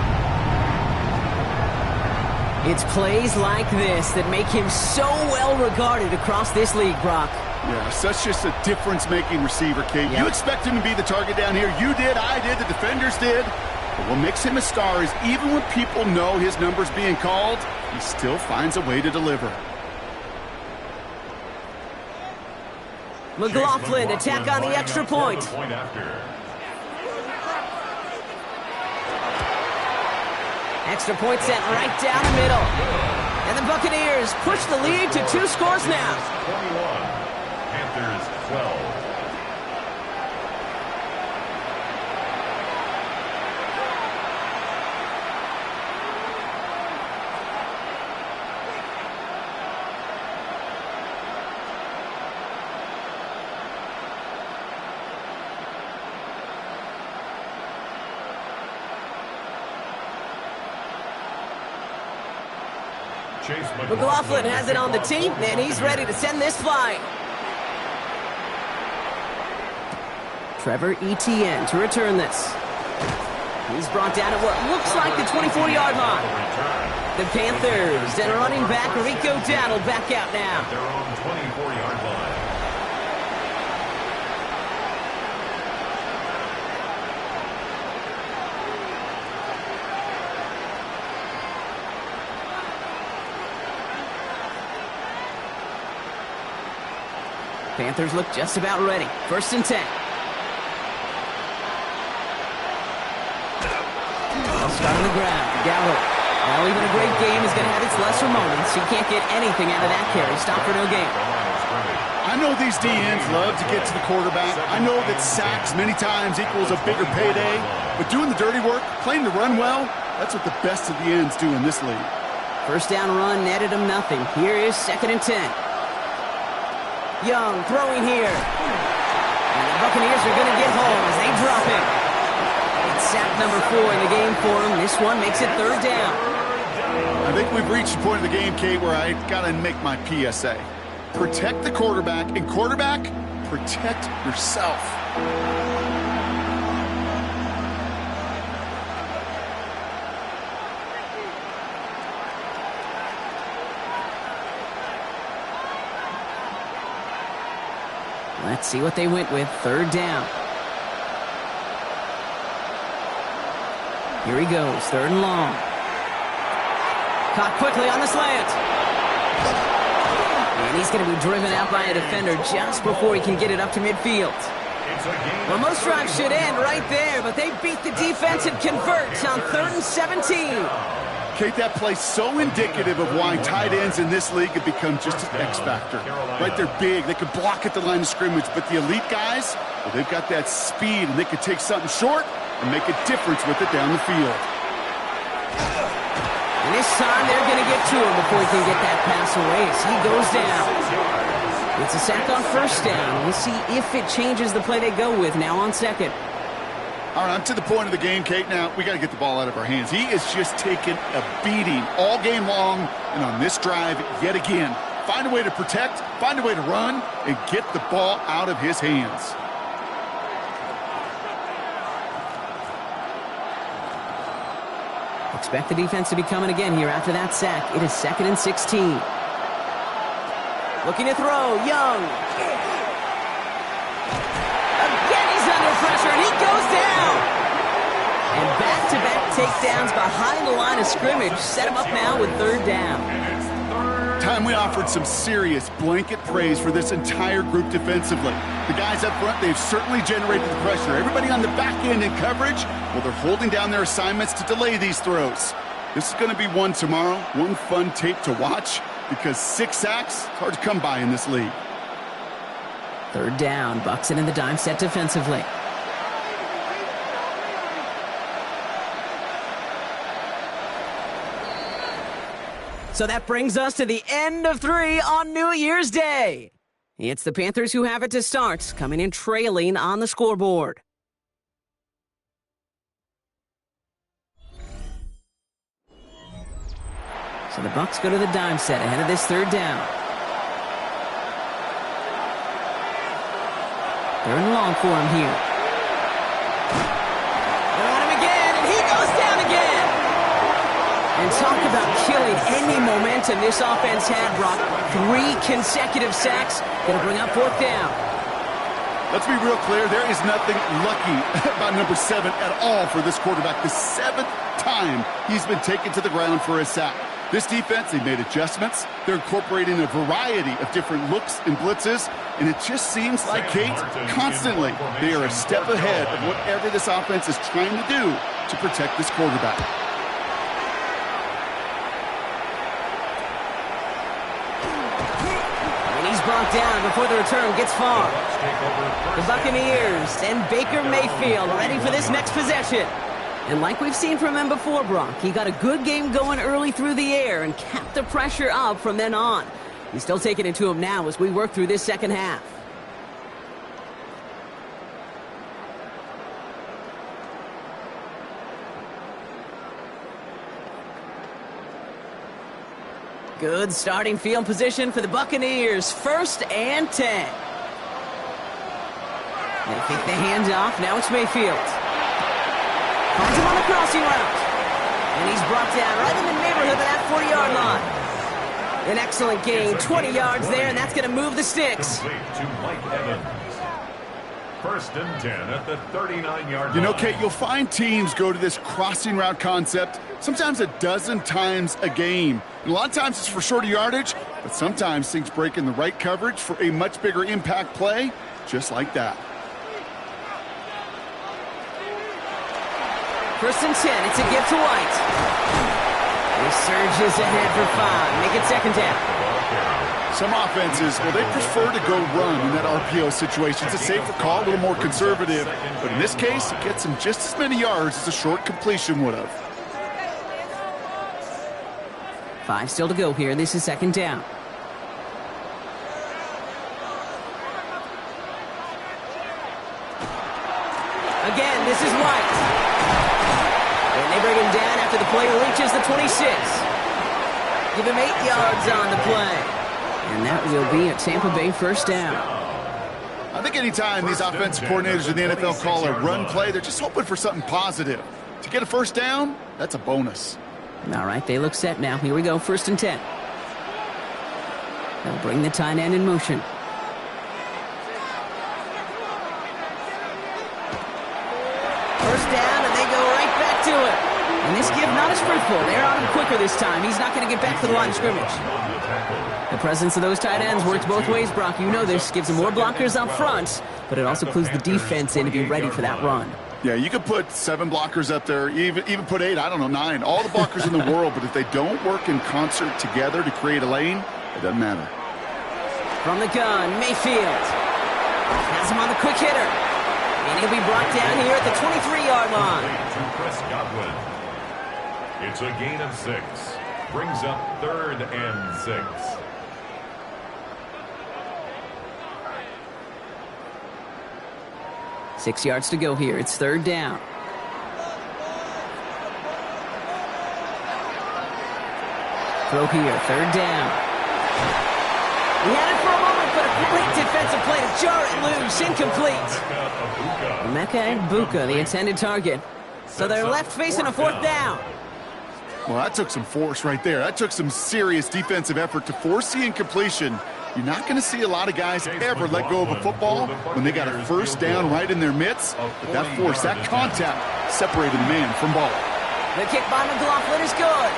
It's plays like this that make him so well regarded across this league, Brock. Yeah, such just a difference-making receiver, Kate. Yep. You expect him to be the target down here. You did, I did, the defenders did. But what makes him a star is even when people know his number's being called, he still finds a way to deliver. McLaughlin attack on the extra point. Extra point sent right down the middle. And the Buccaneers push the lead to 2 scores now. 21. Panthers 12. McLaughlin has it on the tee, and he's ready to send this flying. Trevor Etienne to return this. He's brought down at what looks like the 24-yard line. The Panthers and running back Rico Dowdle back out now. Their own 24-yard line. Panthers look just about ready. 1st and 10. They'll start on the ground. Gallup. Well, even a great game is going to have its lesser moments. He can't get anything out of that carry. Stop for no gain. I know these DNs love to get to the quarterback. I know that sacks many times equals a bigger payday. But doing the dirty work, playing the run well, that's what the best of the ends do in this league. 1st down run netted him nothing. Here is 2nd and 10. Young throwing here. And the Buccaneers are going to get home as they drop it. It's sack number 4 in the game for him. This one makes it 3rd down. I think we've reached the point of the game, Kate, where I got to make my PSA. Protect the quarterback, and quarterback, protect yourself. Let's see what they went with. Third down. Here he goes. Third and long. Caught quickly on the slant. And he's going to be driven out by a defender just before he can get it up to midfield. Well, most drives should end right there, but they beat the defense and convert on 3rd and 17. Kate, that play's so indicative of why tight ends in this league have become just an X factor. Right, they're big, they can block at the line of scrimmage, but the elite guys, well, they've got that speed, and they can take something short and make a difference with it down the field. And this time they're going to get to him before he can get that pass away as he goes down. It's a sack on first down. We'll see if it changes the play they go with now on second. All right, I'm to the point of the game, Kate. Now, we got to get the ball out of our hands. He is just taking a beating all game long, and on this drive, yet again. Find a way to protect, find a way to run, and get the ball out of his hands. Expect the defense to be coming again here after that sack. It is 2nd and 16. Looking to throw, Young. Again, he's under pressure, and he goes down. And back-to-back takedowns behind the line of scrimmage set him up now with 3rd down. Time we offered some serious blanket praise for this entire group defensively. The guys up front, they've certainly generated the pressure. Everybody on the back end in coverage, well, they're holding down their assignments to delay these throws. This is going to be one tomorrow, one fun tape to watch, because 6 sacks, it's hard to come by in this league. 3rd down, Bucs in the dime set defensively. So that brings us to the end of 3 on New Year's Day. It's the Panthers who have it to start, coming in trailing on the scoreboard. So the Bucs go to the dime set ahead of this 3rd down. 3rd and long for him here. They're on him again, and he goes down again. And talk about killing any momentum this offense had, Brock. 3 consecutive sacks. Going to bring up 4th down. Let's be real clear. There is nothing lucky about number 7 at all for this quarterback. The 7th time he's been taken to the ground for a sack. This defense, they made adjustments. They're incorporating a variety of different looks and blitzes, and it just seems like, Kate, constantly they are a step ahead of whatever this offense is trying to do to protect this quarterback. And he's brought down before the return gets far. The Buccaneers and Baker Mayfield ready for this next possession. And like we've seen from him before, Brock, he got a good game going early through the air and kept the pressure up from then on. He's still taking it to him now as we work through this second half. Good starting field position for the Buccaneers. 1st and 10. They kick the handoff. Now it's Mayfield. Finds him on the crossing route. And he's brought down right in the neighborhood of that 40-yard line. An excellent gain, 20 yards there, and that's going to move the sticks. First and 10 at the 39-yard line. You know, Kate, you'll find teams go to this crossing route concept sometimes a dozen times a game. And a lot of times it's for shorter yardage, but sometimes things break in the right coverage for a much bigger impact play, just like that. First and 10, it's a gift to White. He surges ahead for 5. Make it 2nd down. Some offenses, well, they prefer to go run in that RPO situation. It's a safer call, a little more conservative. But in this case, it gets him just as many yards as a short completion would have. 5 still to go here. This is 2nd down. Again, this is White. And they bring him down after the play reaches the 26. Give him 8 yards on the play. And that will be a Tampa Bay 1st down. I think anytime these offensive coordinators in the NFL call a run play, they're just hoping for something positive. To get a 1st down, that's a bonus. All right, they look set now. Here we go, 1st and 10. They'll bring the tight end in motion. careful. They're on him quicker this time. He's not going to get back to the line of scrimmage. The presence of those tight ends works both ways, Brock. You know this. Gives them more blockers up front, but it also clues the defense in to be ready for that run. Yeah, you could put 7 blockers up there, even put 8, I don't know, 9. All the blockers in the world, but if they don't work in concert together to create a lane, it doesn't matter. From the gun, Mayfield has him on the quick hitter. And he'll be brought down here at the 23-yard line. To Chris Godwin. It's a gain of 6. Brings up 3rd and 6. Six yards to go here. It's 3rd down. Throw here, 3rd down. He had it for a moment, but a great defensive play to jar it loose. Incomplete. Emeka Egbuka, the intended target. So they're left facing a 4th down. Well, that took some force right there. That took some serious defensive effort to force the incompletion. You're not going to see a lot of guys ever let go of a football when they got a 1st down right in their midst. But that force, that contact, separated the man from ball. The kick by McLaughlin is good.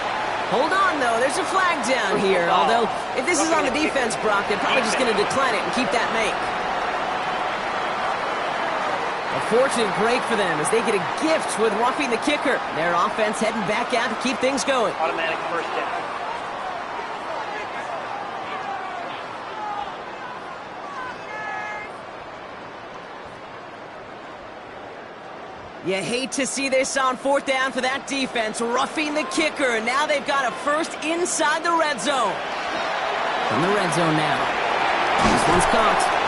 Hold on, though. There's a flag down here. Although, if this is on the defense, Brock, they're probably just going to decline it and keep that make. A fortunate break for them as they get a gift with roughing the kicker. Their offense heading back out to keep things going. Automatic 1st down. You hate to see this on 4th down for that defense, roughing the kicker. Now they've got a 1st inside the red zone. From the red zone now. This one's caught.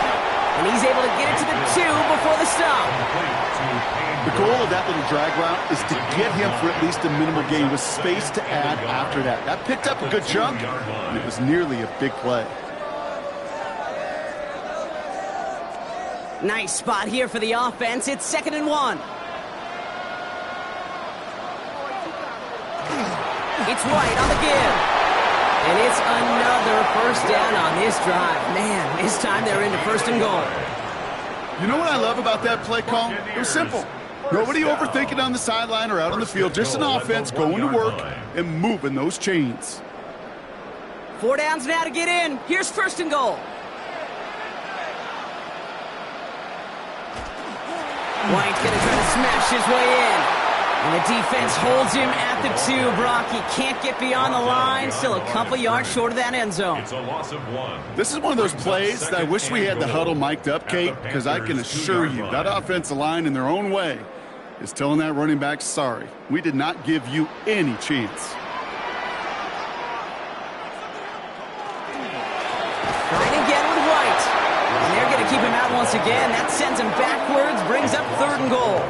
And he's able to get it to the 2 before the stop. The goal of that little drag route is to get him for at least a minimal gain with space to add after that. That picked up a good chunk, and it was nearly a big play. Nice spot here for the offense. It's 2nd and 1. It's White on the give. And it's another 1st down on this drive. Man, this time they're into 1st and goal. You know what I love about that play call? It was simple. Nobody overthinking on the sideline or out on the field. Just an offense going to work and moving those chains. 4 downs now to get in. Here's 1st and goal. White's going to try to smash his way in. And the defense holds him at the 2, Brock. He can't get beyond the line. Still a couple yards short of that end zone. It's a loss of 1. This is one of those plays that I wish we had the huddle mic'd up, Kate, because I can assure you that offensive line in their own way is telling that running back, sorry, we did not give you any chance. Trying again with White. And they're going to keep him out once again. That sends him backwards, brings up 3rd and goal.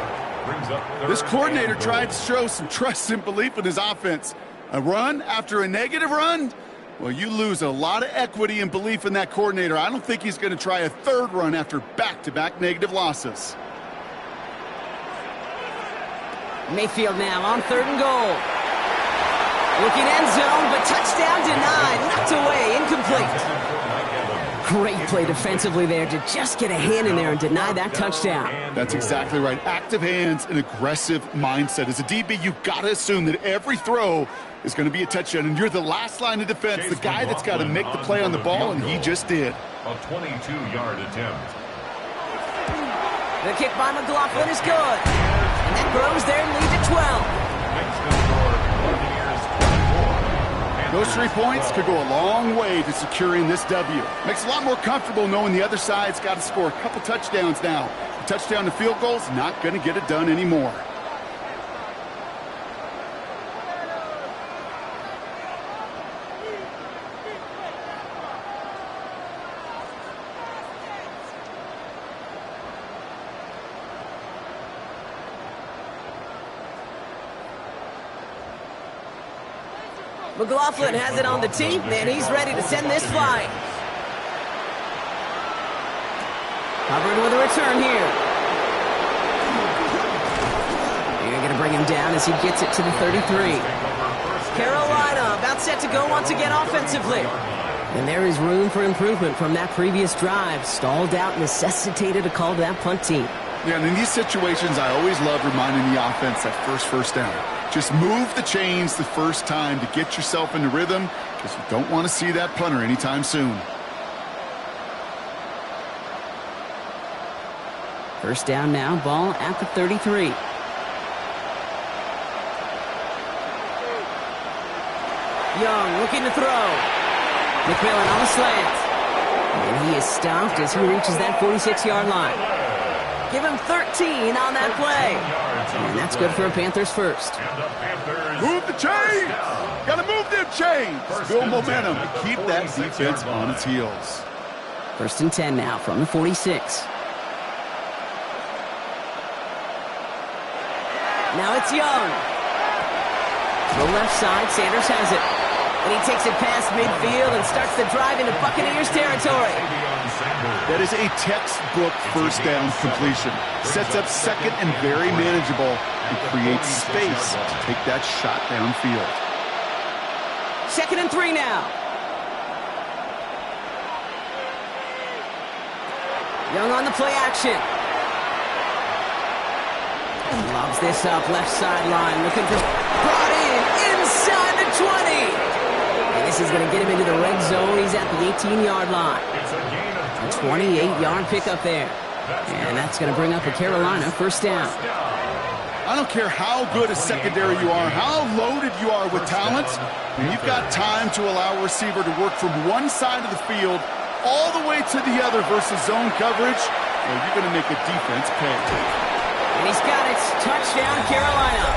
This coordinator tried to show some trust and belief in his offense. A run after a negative run? Well, you lose a lot of equity and belief in that coordinator. I don't think he's going to try a 3rd run after back-to-back negative losses. Mayfield now on 3rd and goal. Looking end zone, but touchdown denied. Knocked away, incomplete. Great play defensively there to just get a hand in there and deny that touchdown. That's exactly right. Active hands and aggressive mindset. As a DB, you've got to assume that every throw is going to be a touchdown, and you're the last line of defense, the guy that's got to make the play on the ball, and he just did. A 22-yard attempt. The kick by McLaughlin is good. And that grows their lead to 12. Next to score, Buccaneers 24. Those 3 points could go a long way to securing this W. Makes it a lot more comfortable knowing the other side's got to score a couple touchdowns now. A touchdown to field goal's not going to get it done anymore. McLaughlin has it on the tee, and he's ready to send this flying. Covered with a return here. They're going to bring him down as he gets it to the 33. Carolina about set to go once again offensively. And there is room for improvement from that previous drive. Stalled out, necessitated a call to that punt team. Yeah, and in these situations, I always love reminding the offense that first down. Just move the chains the first time to get yourself into rhythm, because you don't want to see that punter anytime soon. First down now, ball at the 33. Young looking to throw. McMillan on the slant. And he is stopped as he reaches that 46-yard line. Give him 13 on that play. And that's good for a Panthers first. Move the chains! Gotta move them chains! Build momentum to keep that defense on its heels. First and 10 now from the 46. Now it's Young. To the left side, Sanders has it. And he takes it past midfield and starts the drive into Buccaneers territory. That is a textbook first down completion. Sets up second and very manageable and creates space to take that shot downfield. Second and 3 now. Young on the play action. Lobs this up, left sideline, looking for... Brought in, inside the 20. And this is going to get him into the red zone. He's at the 18-yard line. A 28-yard pickup there. And that's going to bring up a Carolina first down. I don't care how good a secondary you are, how loaded you are with talent, when you've got time to allow a receiver to work from one side of the field all the way to the other versus zone coverage, well, you're going to make a defense pay. And he's got it. Touchdown, Carolina.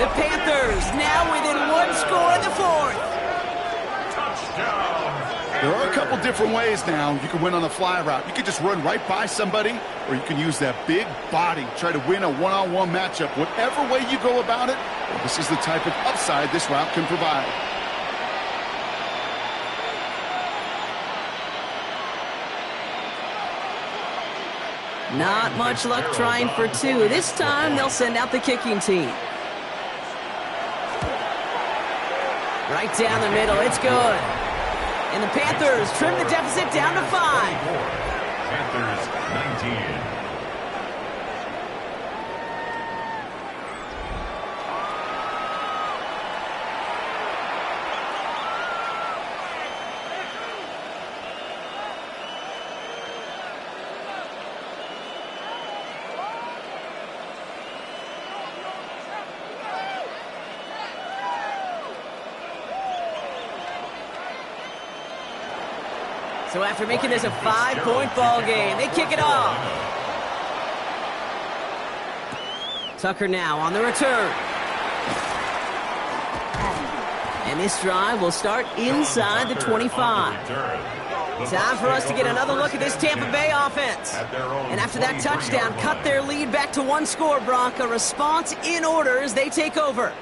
The Panthers now within one score in the fourth. There are a couple different ways now. You can win on a fly route. You can just run right by somebody, or you can use that big body, try to win a one-on-one matchup. Whatever way you go about it, well, this is the type of upside this route can provide. Not much luck trying for two. This time, they'll send out the kicking team. Right down the middle. It's good. And the Panthers trim the deficit down to 5. Panthers 19. So after making this a 5-point ball game, they kick it off. Tucker now on the return. And this drive will start inside the 25. Time for us to get another look at this Tampa Bay offense. And after that touchdown, cut their lead back to one score, Brock. A response in order as they take over.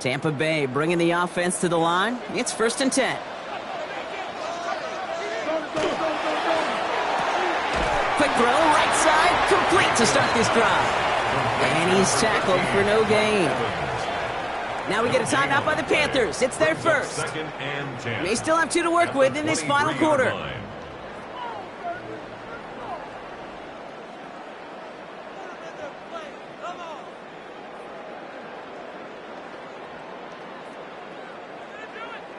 Tampa Bay bringing the offense to the line. It's first and 10. Quick throw, right side, complete to start this drive. And he's tackled for no gain. Now we get a timeout by the Panthers. It's their first. They still have 2 to work with in this final quarter.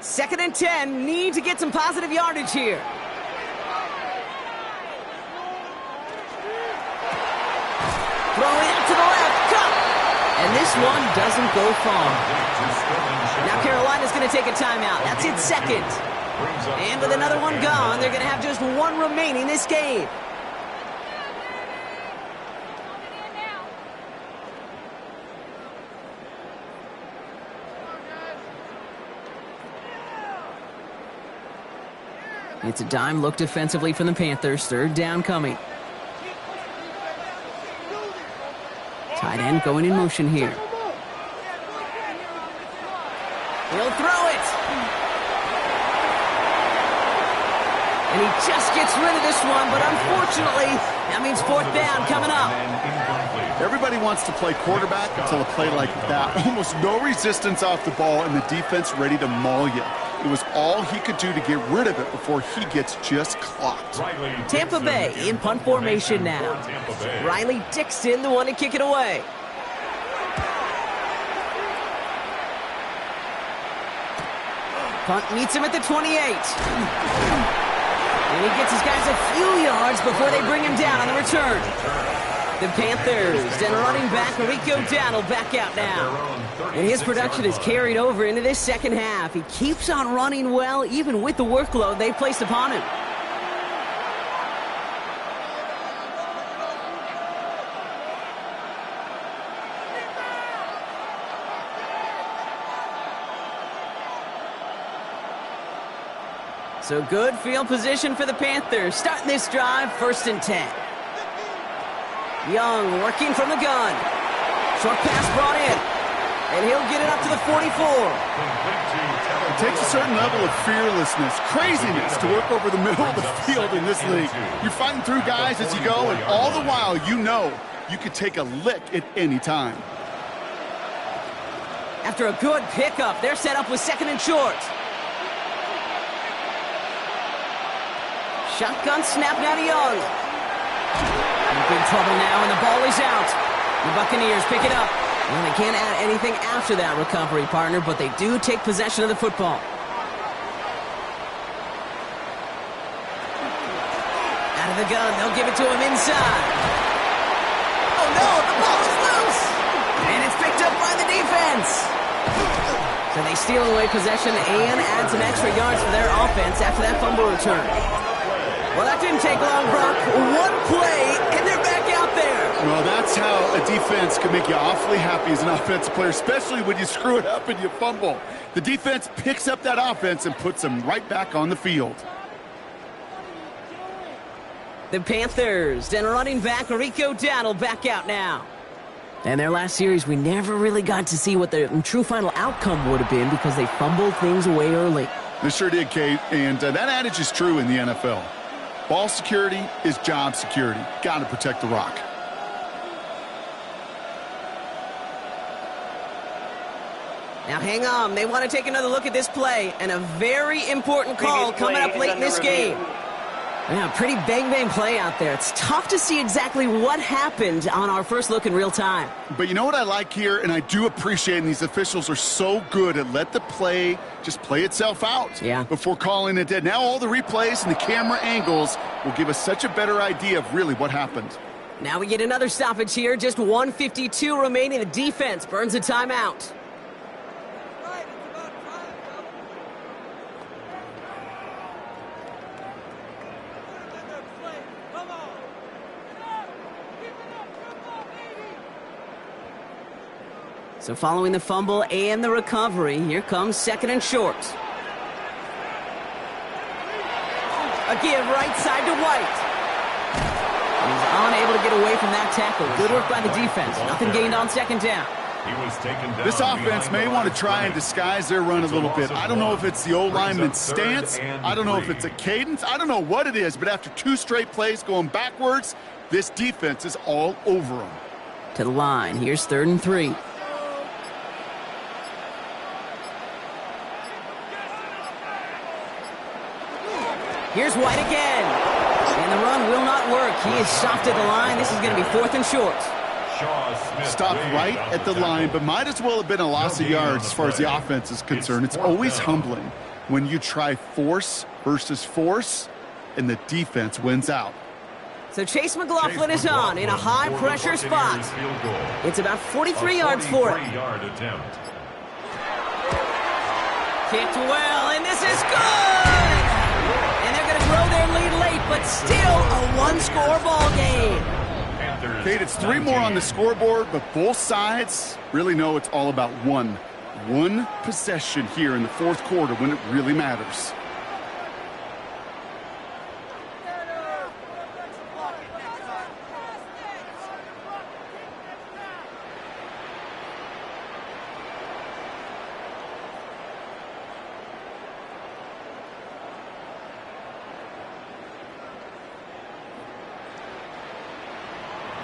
Second and 10, need to get some positive yardage here. Throwing out to the left, cut! And this one doesn't go far. Now Carolina's going to take a timeout. That's its second. And with another one gone, they're going to have just one remaining this game. It's a dime look defensively from the Panthers. Third down coming. Tight end going in motion here. He'll throw it. And he just gets rid of this one, but unfortunately, That means fourth down coming up. Everybody wants to play quarterback until a play like that. Almost no resistance off the ball and the defense ready to maul you. It was all he could do to get rid of it before he gets just clocked. Tampa Bay in punt formation now. Riley Dixon, the one to kick it away. Punt meets him at the 28. And he gets his guys a few yards before they bring him down on the return. The Panthers and running back Rico Dowdle back out now. And his production is carried over into this second half. He keeps on running well, even with the workload they placed upon him. So good field position for the Panthers. Starting this drive, 1st and 10. Young working from the gun. Short pass brought in. And he'll get it up to the 44. It takes a certain level of fearlessness, craziness to work over the middle of the field in this league. You're fighting through guys as you go, and all the while you know you could take a lick at any time. After a good pickup, they're set up with 2nd and short. Shotgun snap now to Young. In big trouble now, and the ball is out. The Buccaneers pick it up. Well, they can't add anything after that recovery, partner, but they do take possession of the football. Out of the gun, they'll give it to him inside. Oh no, the ball is loose! And it's picked up by the defense. So they steal away possession and add some extra yards for their offense after that fumble return. Well, that didn't take long, Brock. One play, and they're back out there. Well, that's how a defense can make you awfully happy as an offensive player, especially when you screw it up and you fumble. The defense picks up that offense and puts them right back on the field. The Panthers and running back Rico Dowdle back out now. And their last series, we never really got to see what the true final outcome would have been because they fumbled things away early. They sure did, Kate, and that adage is true in the NFL. Ball security is job security. Got to protect the rock. Now hang on. They want to take another look at this play, and a very important call coming up late in this game. Yeah, pretty bang-bang play out there. It's tough to see exactly what happened on our first look in real time. But you know what I like here, and I do appreciate, and these officials are so good at let the play just play itself out before calling it dead. Now all the replays and the camera angles will give us such a better idea of really what happened. Now we get another stoppage here. Just 1:52 remaining. The defense burns a timeout. So following the fumble and the recovery, here comes 2nd and short. A give right side to White. He's unable to get away from that tackle. Good work by the defense. Nothing gained on 2nd down. This offense may want to try and disguise their run a little bit. I don't know if it's the old lineman's stance. I don't know if it's a cadence. I don't know what it is, but after 2 straight plays going backwards, this defense is all over them. To the line. Here's 3rd and 3. Here's White again. And the run will not work. He is soft at the line. This is going to be 4th and short. Stopped right at the line, but might as well have been a loss of yards as far as the offense is concerned. It's always humbling when you try force versus force, and the defense wins out. So Chase McLaughlin is on in a high-pressure spot. It's about 43 yards for it. Kicked well, and this is good! And they're going to grow their lead late, but still a one-score ball game. Kate, it's 3 more on the scoreboard, but both sides really know it's all about one possession here in the 4th quarter when it really matters.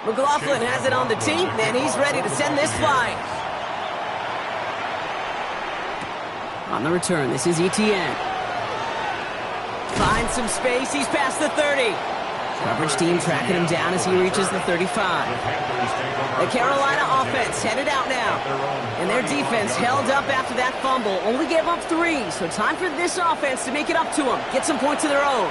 McLaughlin has it on the tee, and he's ready to send this flying. On the return, this is Etienne. Finds some space, he's past the 30. Coverage team tracking him down as he reaches the 35. The Carolina offense headed out now. And their defense held up after that fumble. Only gave up 3, so time for this offense to make it up to them. Get some points of their own.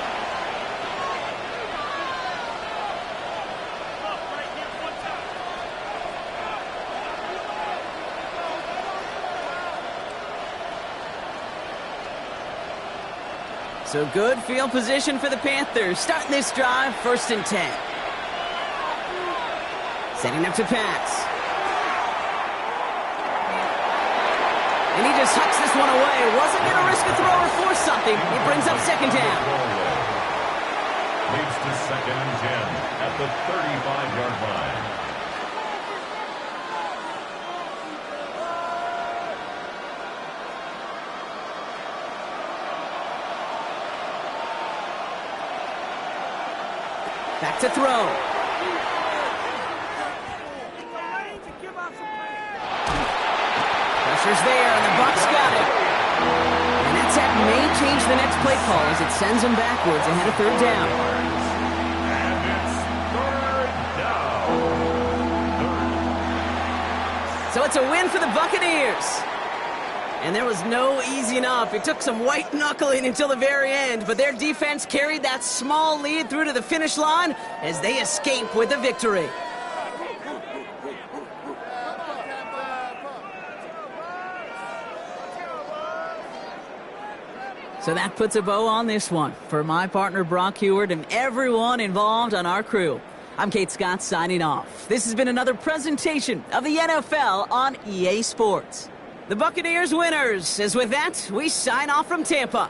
So good field position for the Panthers. Starting this drive, 1st and 10. Setting up to pass. And he just hucks this one away. Wasn't going to risk a throw or force something. It brings up 2nd down. Leads to 2nd and 10 at the 35-yard line. Back to throw. Pressure's there, and the Bucs got it. And that sack may change the next play call as it sends them backwards ahead of 3rd down. And it's 3rd down. So it's a win for the Buccaneers. And there was no easing up. It took some white knuckling until the very end, but their defense carried that small lead through to the finish line as they escape with the victory. So that puts a bow on this one. For my partner Brock Heward and everyone involved on our crew, I'm Kate Scott signing off. This has been another presentation of the NFL on EA Sports. The Buccaneers winners, as with that, we sign off from Tampa.